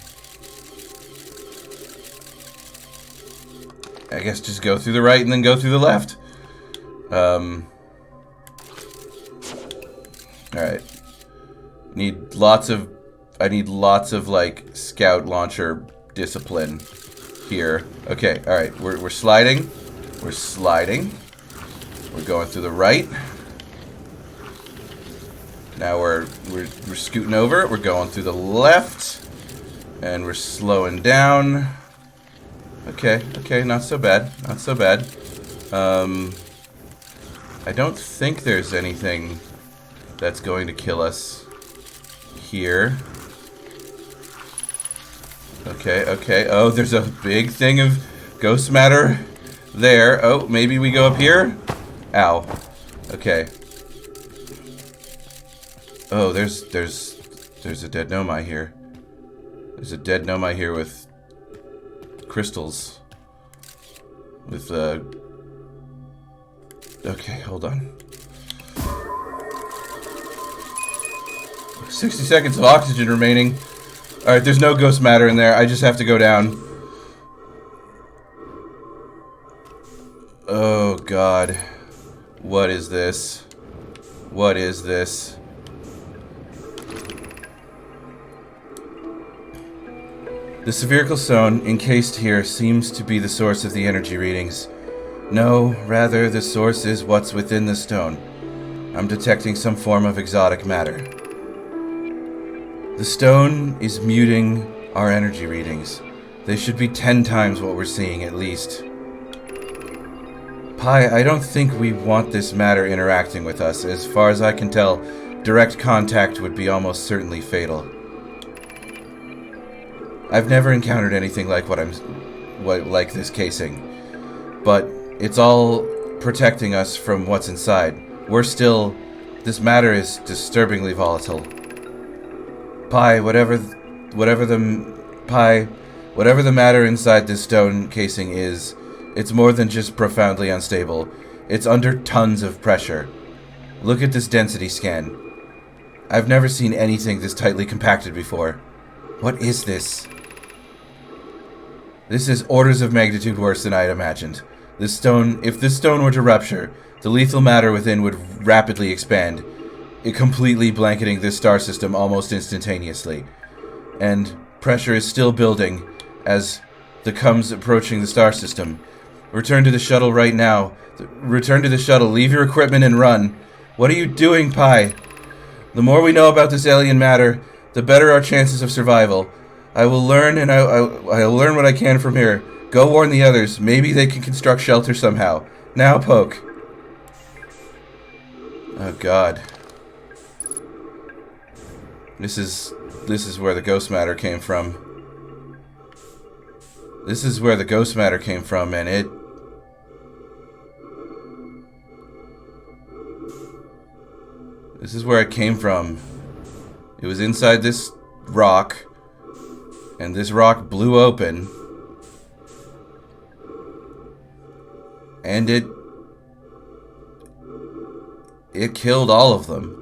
I guess just go through the right and then go through the left. Alright. I need lots of like scout launcher discipline here. Okay, alright, we're sliding. We're sliding. We're going through the right. Now we're scooting over. We're going through the left. And we're slowing down. Okay, not so bad. Not so bad. I don't think there's anything that's going to kill us here. Okay. Oh, there's a big thing of ghost matter there. Oh, maybe we go up here? Ow. Okay. Oh, there's a dead Nomai here. There's a dead Nomai here with crystals. With, okay, hold on. 60 seconds of oxygen remaining. Alright, there's no ghost matter in there. I just have to go down. Oh, God. What is this? What is this? The spherical stone encased here seems to be the source of the energy readings. No, rather, the source is what's within the stone. I'm detecting some form of exotic matter. The stone is muting our energy readings. They should be 10 times what we're seeing, at least. Pi, I don't think we want this matter interacting with us. As far as I can tell, direct contact would be almost certainly fatal. I've never encountered anything like like this casing, but it's all protecting us from what's inside. This matter is disturbingly volatile. Pi, whatever the matter inside this stone casing is, it's more than just profoundly unstable. It's under tons of pressure. Look at this density scan. I've never seen anything this tightly compacted before. What is this? This is orders of magnitude worse than I had imagined. If this stone were to rupture, the lethal matter within would rapidly expand, it completely blanketing this star system almost instantaneously. And pressure is still building as the comes approaching the star system. Return to the shuttle right now. Return to the shuttle. Leave your equipment and run. What are you doing, Pi? The more we know about this alien matter, the better our chances of survival. I will learn, and I'll learn what I can from here. Go warn the others. Maybe they can construct shelter somehow. Now, Poke. Oh, God. This is where the ghost matter came from. This is where the ghost matter came from, and this is where it came from. It was inside this rock, and this rock blew open, and it killed all of them.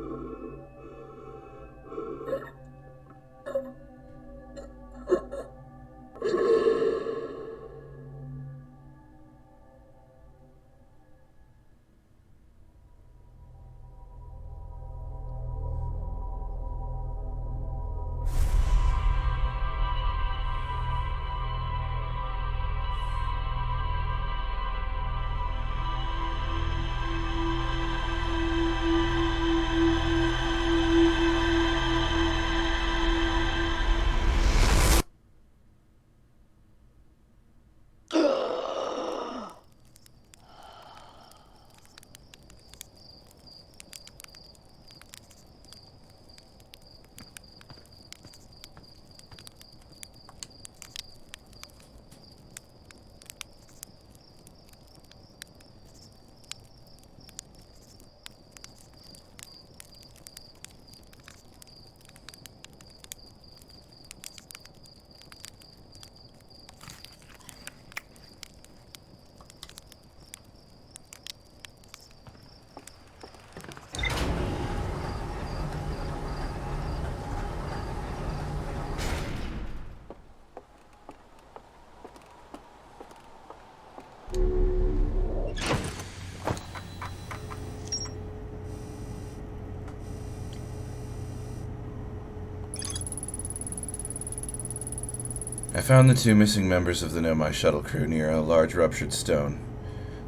I found the 2 missing members of the Nomai shuttle crew near a large ruptured stone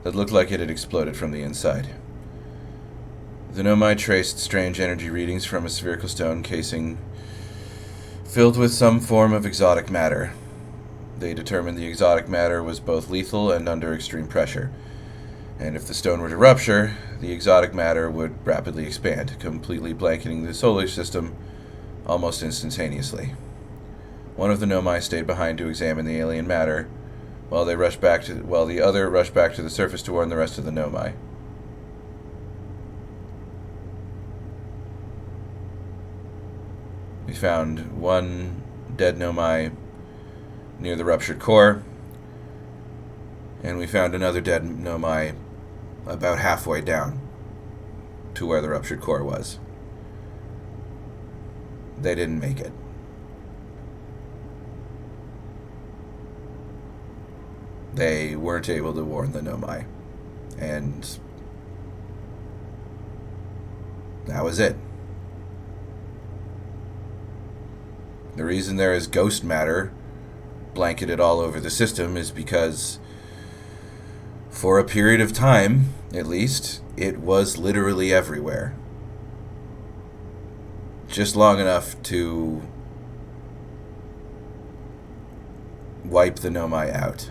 that looked like it had exploded from the inside. The Nomai traced strange energy readings from a spherical stone casing filled with some form of exotic matter. They determined the exotic matter was both lethal and under extreme pressure, and if the stone were to rupture, the exotic matter would rapidly expand, completely blanketing the solar system almost instantaneously. One of the Nomai stayed behind to examine the alien matter, while the other rushed back to the surface to warn the rest of the Nomai. We found one dead Nomai near the ruptured core, and we found another dead Nomai about halfway down to where the ruptured core was. They didn't make it. They weren't able to warn the Nomai. And that was it. The reason there is ghost matter blanketed all over the system is because for a period of time, at least, it was literally everywhere. Just long enough to wipe the Nomai out.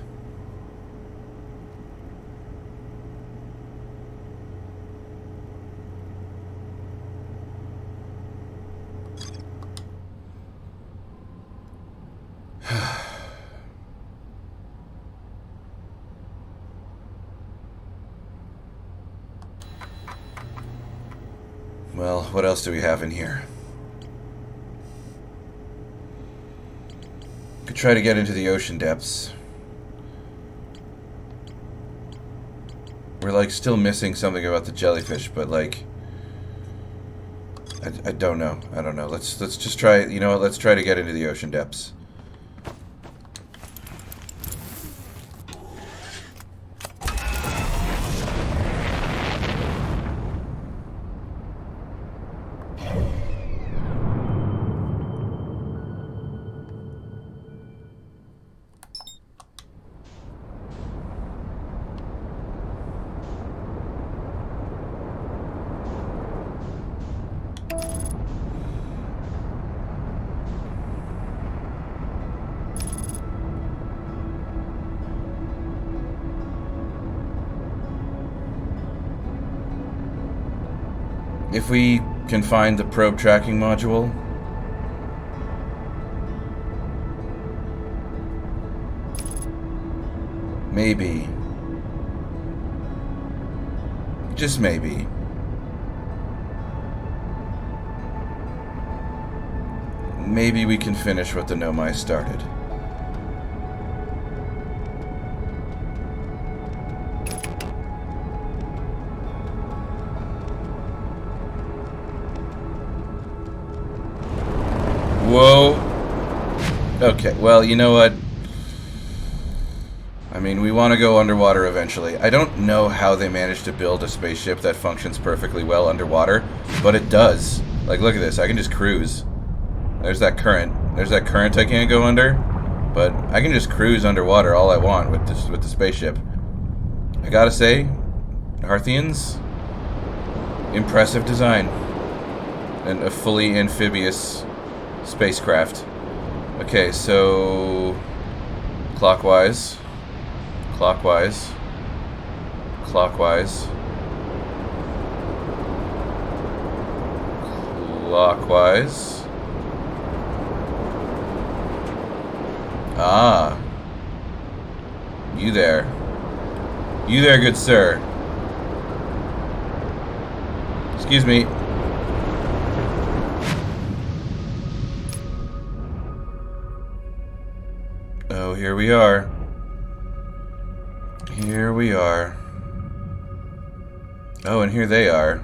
Well, what else do we have in here? Could try to get into the ocean depths. We're like still missing something about the jellyfish, but like I don't know. I don't know. Let's just try, you know what? Let's try to get into the ocean depths. If we can find the probe tracking module. Maybe. Just maybe. Maybe we can finish what the Nomai started. Whoa. Okay, well, you know what? I mean, we want to go underwater eventually. I don't know how they managed to build a spaceship that functions perfectly well underwater, but it does. Like, look at this. I can just cruise. There's that current. There's that current I can't go under, but I can just cruise underwater all I want with the spaceship. I gotta say, Harthians, impressive design. And a fully amphibious spacecraft. Okay, so clockwise, clockwise, clockwise, clockwise. Ah, you there, good sir. Excuse me. Oh, here we are. Here we are. Oh, and here they are.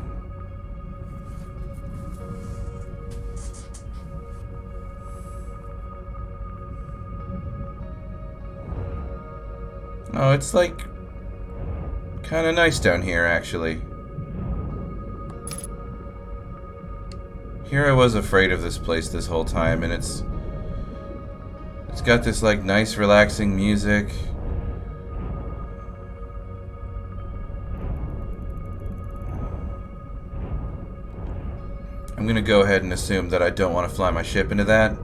Oh, it's like kind of nice down here, actually. Here I was afraid of this place this whole time, and it's got this like nice relaxing music. I'm gonna go ahead and assume that I don't want to fly my ship into that.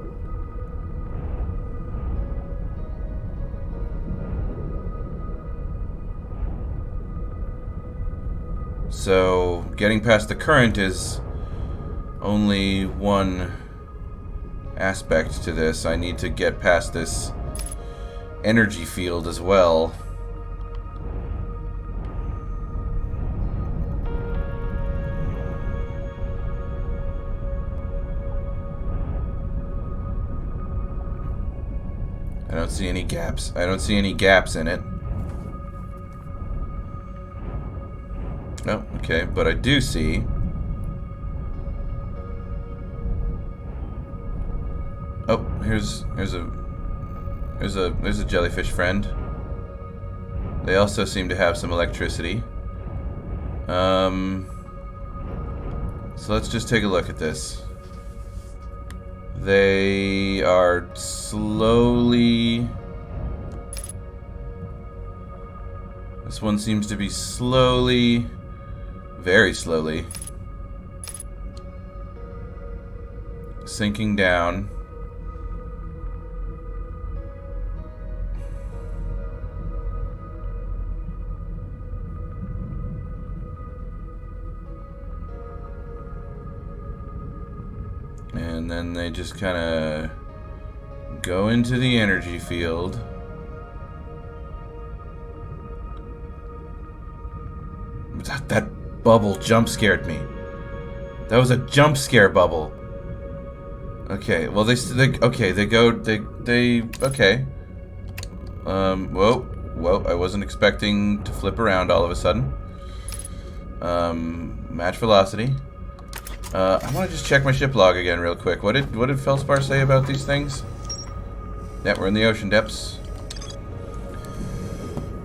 So getting past the current is only one aspect to this. I need to get past this energy field as well. I don't see any gaps. I don't see any gaps in it. Oh, okay, but I do see Oh, there's a jellyfish friend. They also seem to have some electricity. So let's just take a look at this. They are slowly... This one seems to be slowly, very slowly, sinking down. And then they just kind of go into the energy field. That bubble jump scared me. That was a jump scare bubble. Okay, well they okay. Whoa, I wasn't expecting to flip around all of a sudden. Match velocity. I want to just check my ship log again real quick. What did Feldspar say about these things? Yeah, we're in the ocean depths.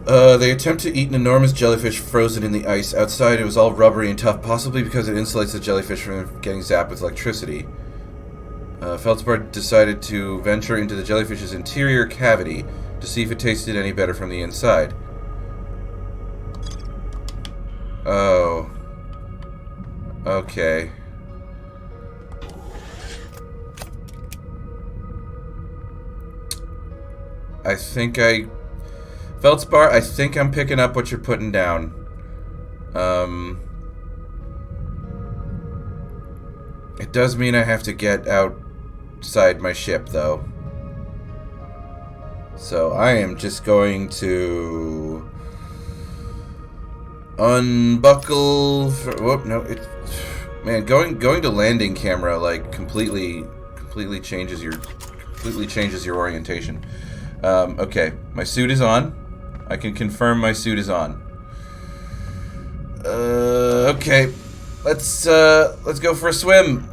They attempt to eat an enormous jellyfish frozen in the ice. Outside, it was all rubbery and tough, possibly because it insulates the jellyfish from getting zapped with electricity. Feldspar decided to venture into the jellyfish's interior cavity to see if it tasted any better from the inside. Oh. Okay. Feldspar, I think I'm picking up what you're putting down. It does mean I have to get outside my ship, though. So I am just going to unbuckle. Whoop, no, it. Man, going to landing camera like completely changes your orientation. Okay, my suit is on. I can confirm my suit is on. Okay, let's go for a swim.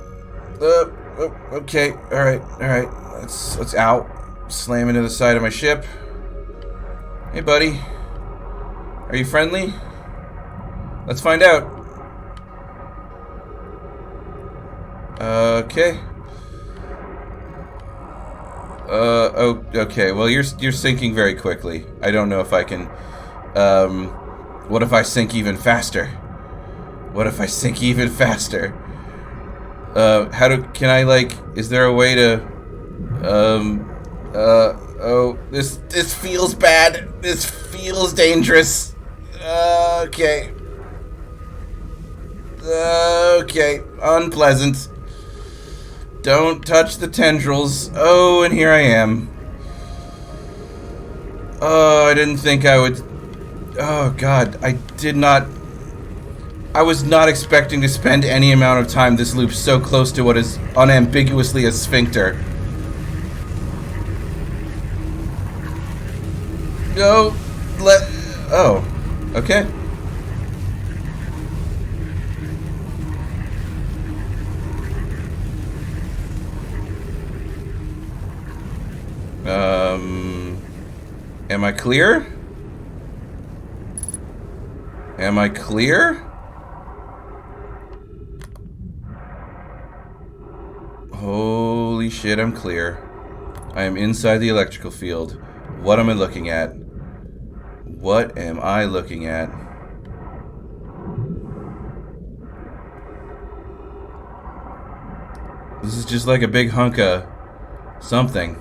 Okay, all right. Let's out. Slam into the side of my ship. Hey, buddy. Are you friendly? Let's find out. Okay. Oh, okay. Well, you're sinking very quickly. I don't know if I can. What if I sink even faster? What if I sink even faster? Can I, like, is there a way to, oh, this feels bad. This feels dangerous. Okay. Okay, unpleasant. Don't touch the tendrils. Oh, and here I am. Oh, I didn't think I would... Oh, God, I was not expecting to spend any amount of time this loop so close to what is unambiguously a sphincter. Go, oh, okay. Am I clear? Am I clear? Holy shit, I'm clear. I am inside the electrical field. What am I looking at? What am I looking at? This is just like a big hunk of something.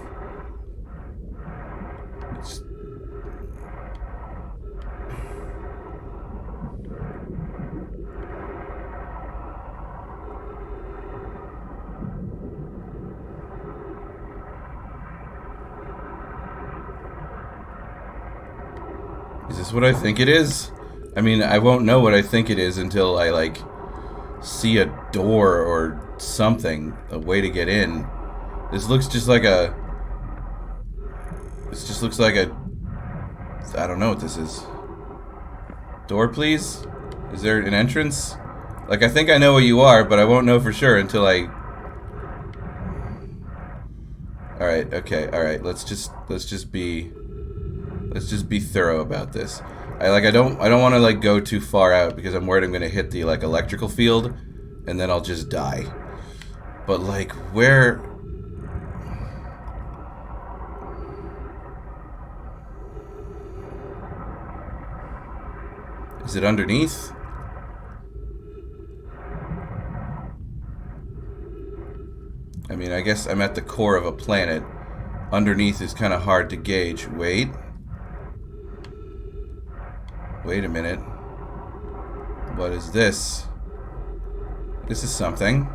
Is this what I think it is? I mean, I won't know what I think it is until I, like, see a door or something, a way to get in. This looks just like a... This just looks like a... I don't know what this is. Door, please? Is there an entrance? Like, I think I know what you are, but I won't know for sure until I... All right. Okay. All right. Let's just be thorough about this. I don't want to like go too far out because I'm worried I'm gonna hit the like electrical field, and then I'll just die. But like, where? Is it underneath? I mean, I guess I'm at the core of a planet. Underneath is kind of hard to gauge. Wait. Wait a minute. What is this? This is something.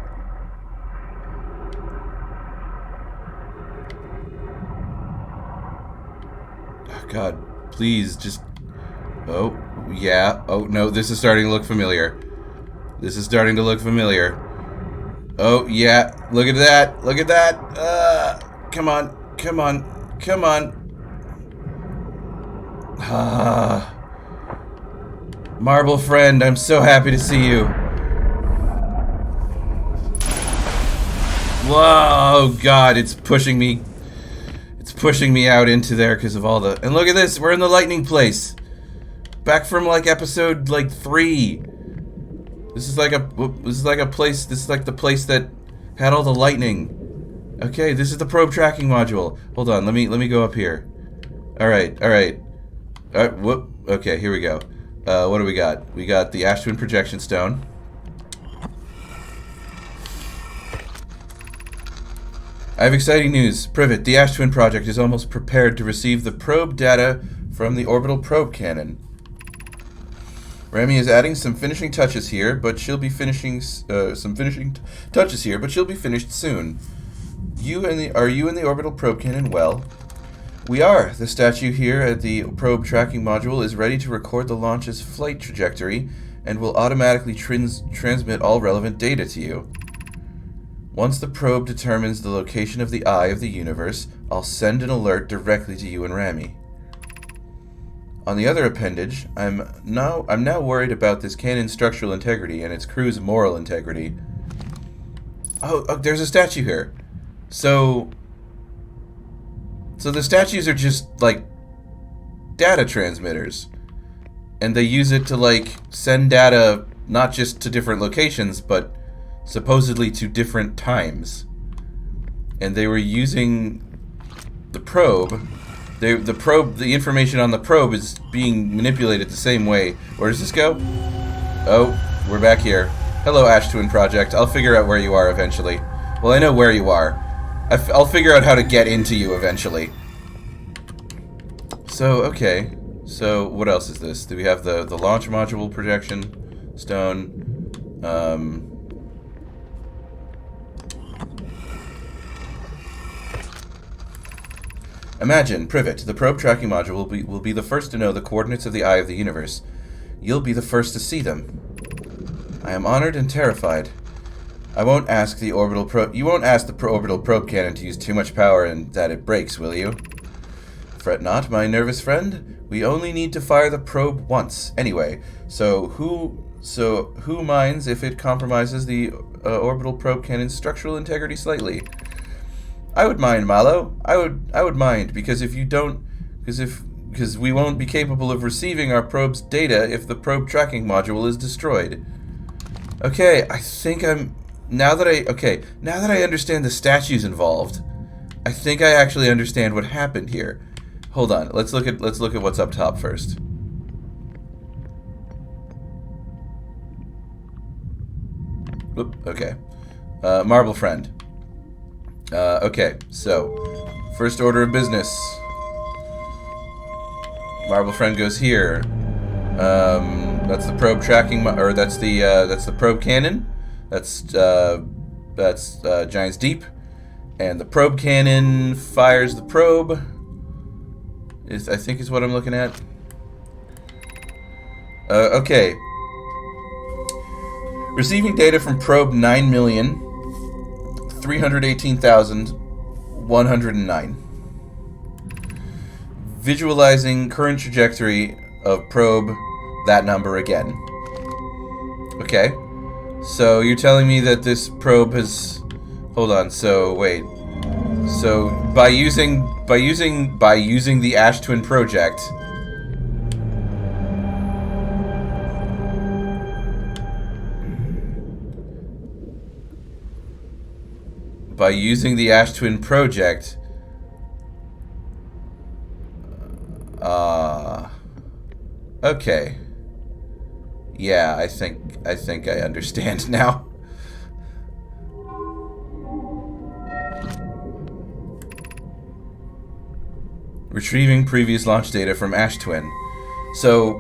Oh, God. Please, just... Oh, yeah. Oh, no, this is starting to look familiar. This is starting to look familiar. Oh, yeah. Look at that. Look at that. Come on. Come on. Come on. Marble friend, I'm so happy to see you. Whoa, God, it's pushing me. It's pushing me out into there because of all the... And look at this. We're in the lightning place. Back from, like, episode, like, 3. This is like a place, this is like the place that had all the lightning. Okay, this is the probe tracking module. Hold on, let me go up here. Alright. Whoop. Okay, here we go. What do we got? We got the Ash Twin projection stone. I have exciting news. Privet, the Ash Twin project is almost prepared to receive the probe data from the orbital probe cannon. Remy is adding some finishing touches here, but she'll be finishing but she'll be finished soon. Are you in the orbital probe cannon? Well, we are. The statue here at the probe tracking module is ready to record the launch's flight trajectory and will automatically transmit all relevant data to you. Once the probe determines the location of the eye of the universe, I'll send an alert directly to you and Ramy. On the other appendage, I'm now worried about this cannon's structural integrity and its crew's moral integrity. Oh, there's a statue here. So the statues are just, like, data transmitters. And they use it to, like, send data not just to different locations, but supposedly to different times. And they were using the probe. The information on the probe is being manipulated the same way. Where does this go? Oh, we're back here. Hello, Ash Twin Project. I'll figure out where you are eventually. Well, I know where you are. I'll figure out how to get into you eventually. So, okay. So, what else is this? Do we have the launch module projection stone? Imagine, Privet, the probe tracking module will be the first to know the coordinates of the eye of the universe. You'll be the first to see them. I am honored and terrified. You won't ask the orbital probe cannon to use too much power and that it breaks, will you? Fret not, my nervous friend. We only need to fire the probe once, anyway. So who minds if it compromises the orbital probe cannon's structural integrity slightly? I would mind, Malo. I would mind because we won't be capable of receiving our probe's data if the probe tracking module is destroyed. Okay, I think now that I understand the statues involved, I think I actually understand what happened here. Hold on. Let's look at what's up top first. Oop, okay. Marble friend. Okay, so first order of business. Marble friend goes here. That's the probe tracking, or that's the probe cannon. That's Giant's Deep, and the probe cannon fires the probe. I think is what I'm looking at. Okay. Receiving data from probe 9,318,109. Visualizing current trajectory of probe that number again. Okay. So you're telling me that this probe has... Hold on, so wait. So by using the Ash Twin project, okay. Yeah, I think I understand now. Retrieving previous launch data from Ash Twin. So,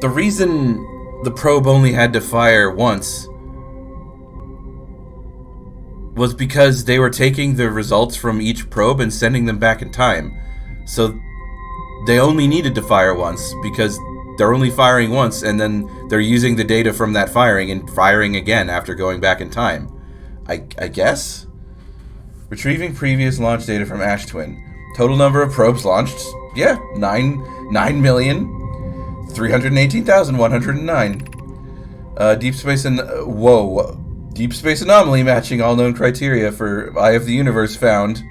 the reason the probe only had to fire once was because they were taking the results from each probe and sending them back in time. So, they only needed to fire once because they're only firing once, and then they're using the data from that firing and firing again after going back in time. I guess? Retrieving previous launch data from Ash Twin. Total number of probes launched, yeah, 9,318,109. Deep space and deep space anomaly matching all known criteria for Eye of the Universe found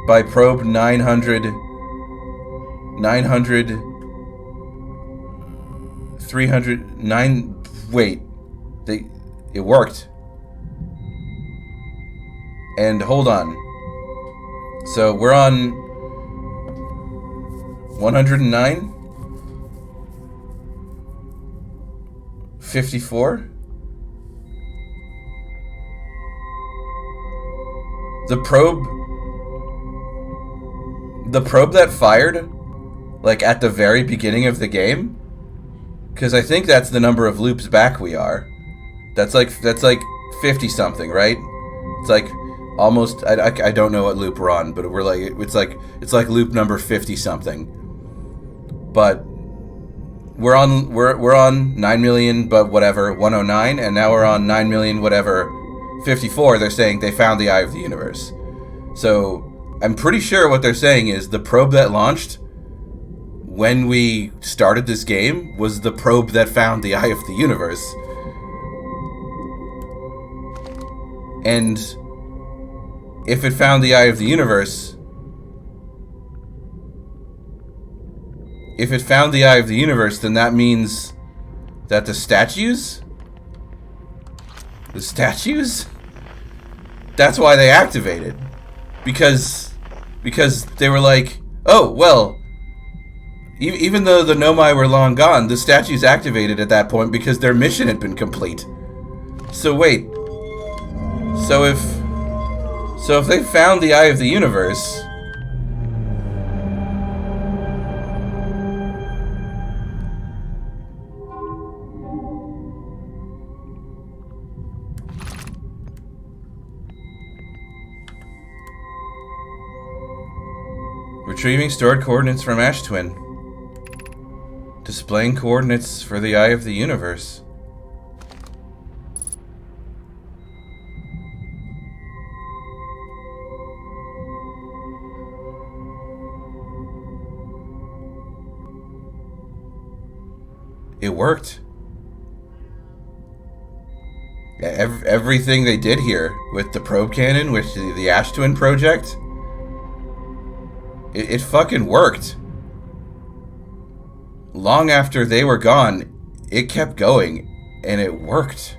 by probe 900 309. Wait, it worked. And hold on. So we're on 109, 54. The probe that fired, like at the very beginning of the game, because I think that's the number of loops back we are. That's like 50 something, right? It's like almost, I don't know what loop we're on, but we're like, it's like loop number 50 something. But we're on 9 million but whatever 109, and now we're on 9 million whatever 54. They're saying they found the Eye of the Universe. So I'm pretty sure what they're saying is the probe that launched when we started this game was the probe that found the Eye of the Universe. And if it found the Eye of the Universe, then that means that the statues? That's why they activated. Because they were like, oh, well, even though the Nomai were long gone, the statues activated at that point because their mission had been complete. So wait. So if they found the Eye of the Universe, retrieving stored coordinates from Ash Twin. Displaying coordinates for the Eye of the Universe. It worked. Everything they did here with the probe cannon, with the Ash Twin project, it fucking worked. Long after they were gone, it kept going, and it worked.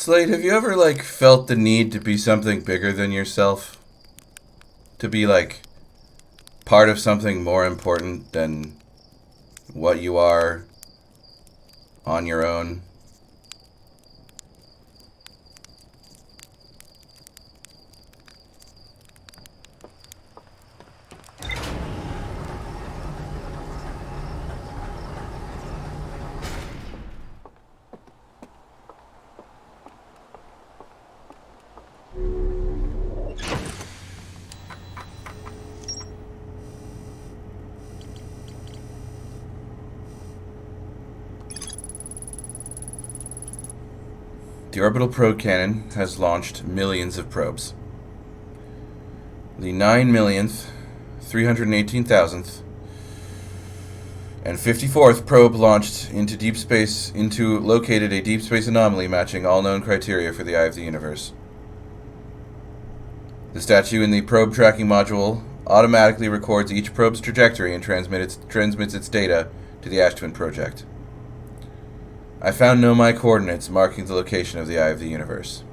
Slade, have you ever, like, felt the need to be something bigger than yourself? To be, like, part of something more important than what you are on your own? The orbital probe cannon has launched millions of probes. The 9,000,000th, 318,000th, and 54th probe launched into deep space located a deep space anomaly matching all known criteria for the Eye of the Universe. The statue in the probe tracking module automatically records each probe's trajectory and transmits its data to the Ash Twin Project. I found Nomai coordinates marking the location of the Eye of the Universe.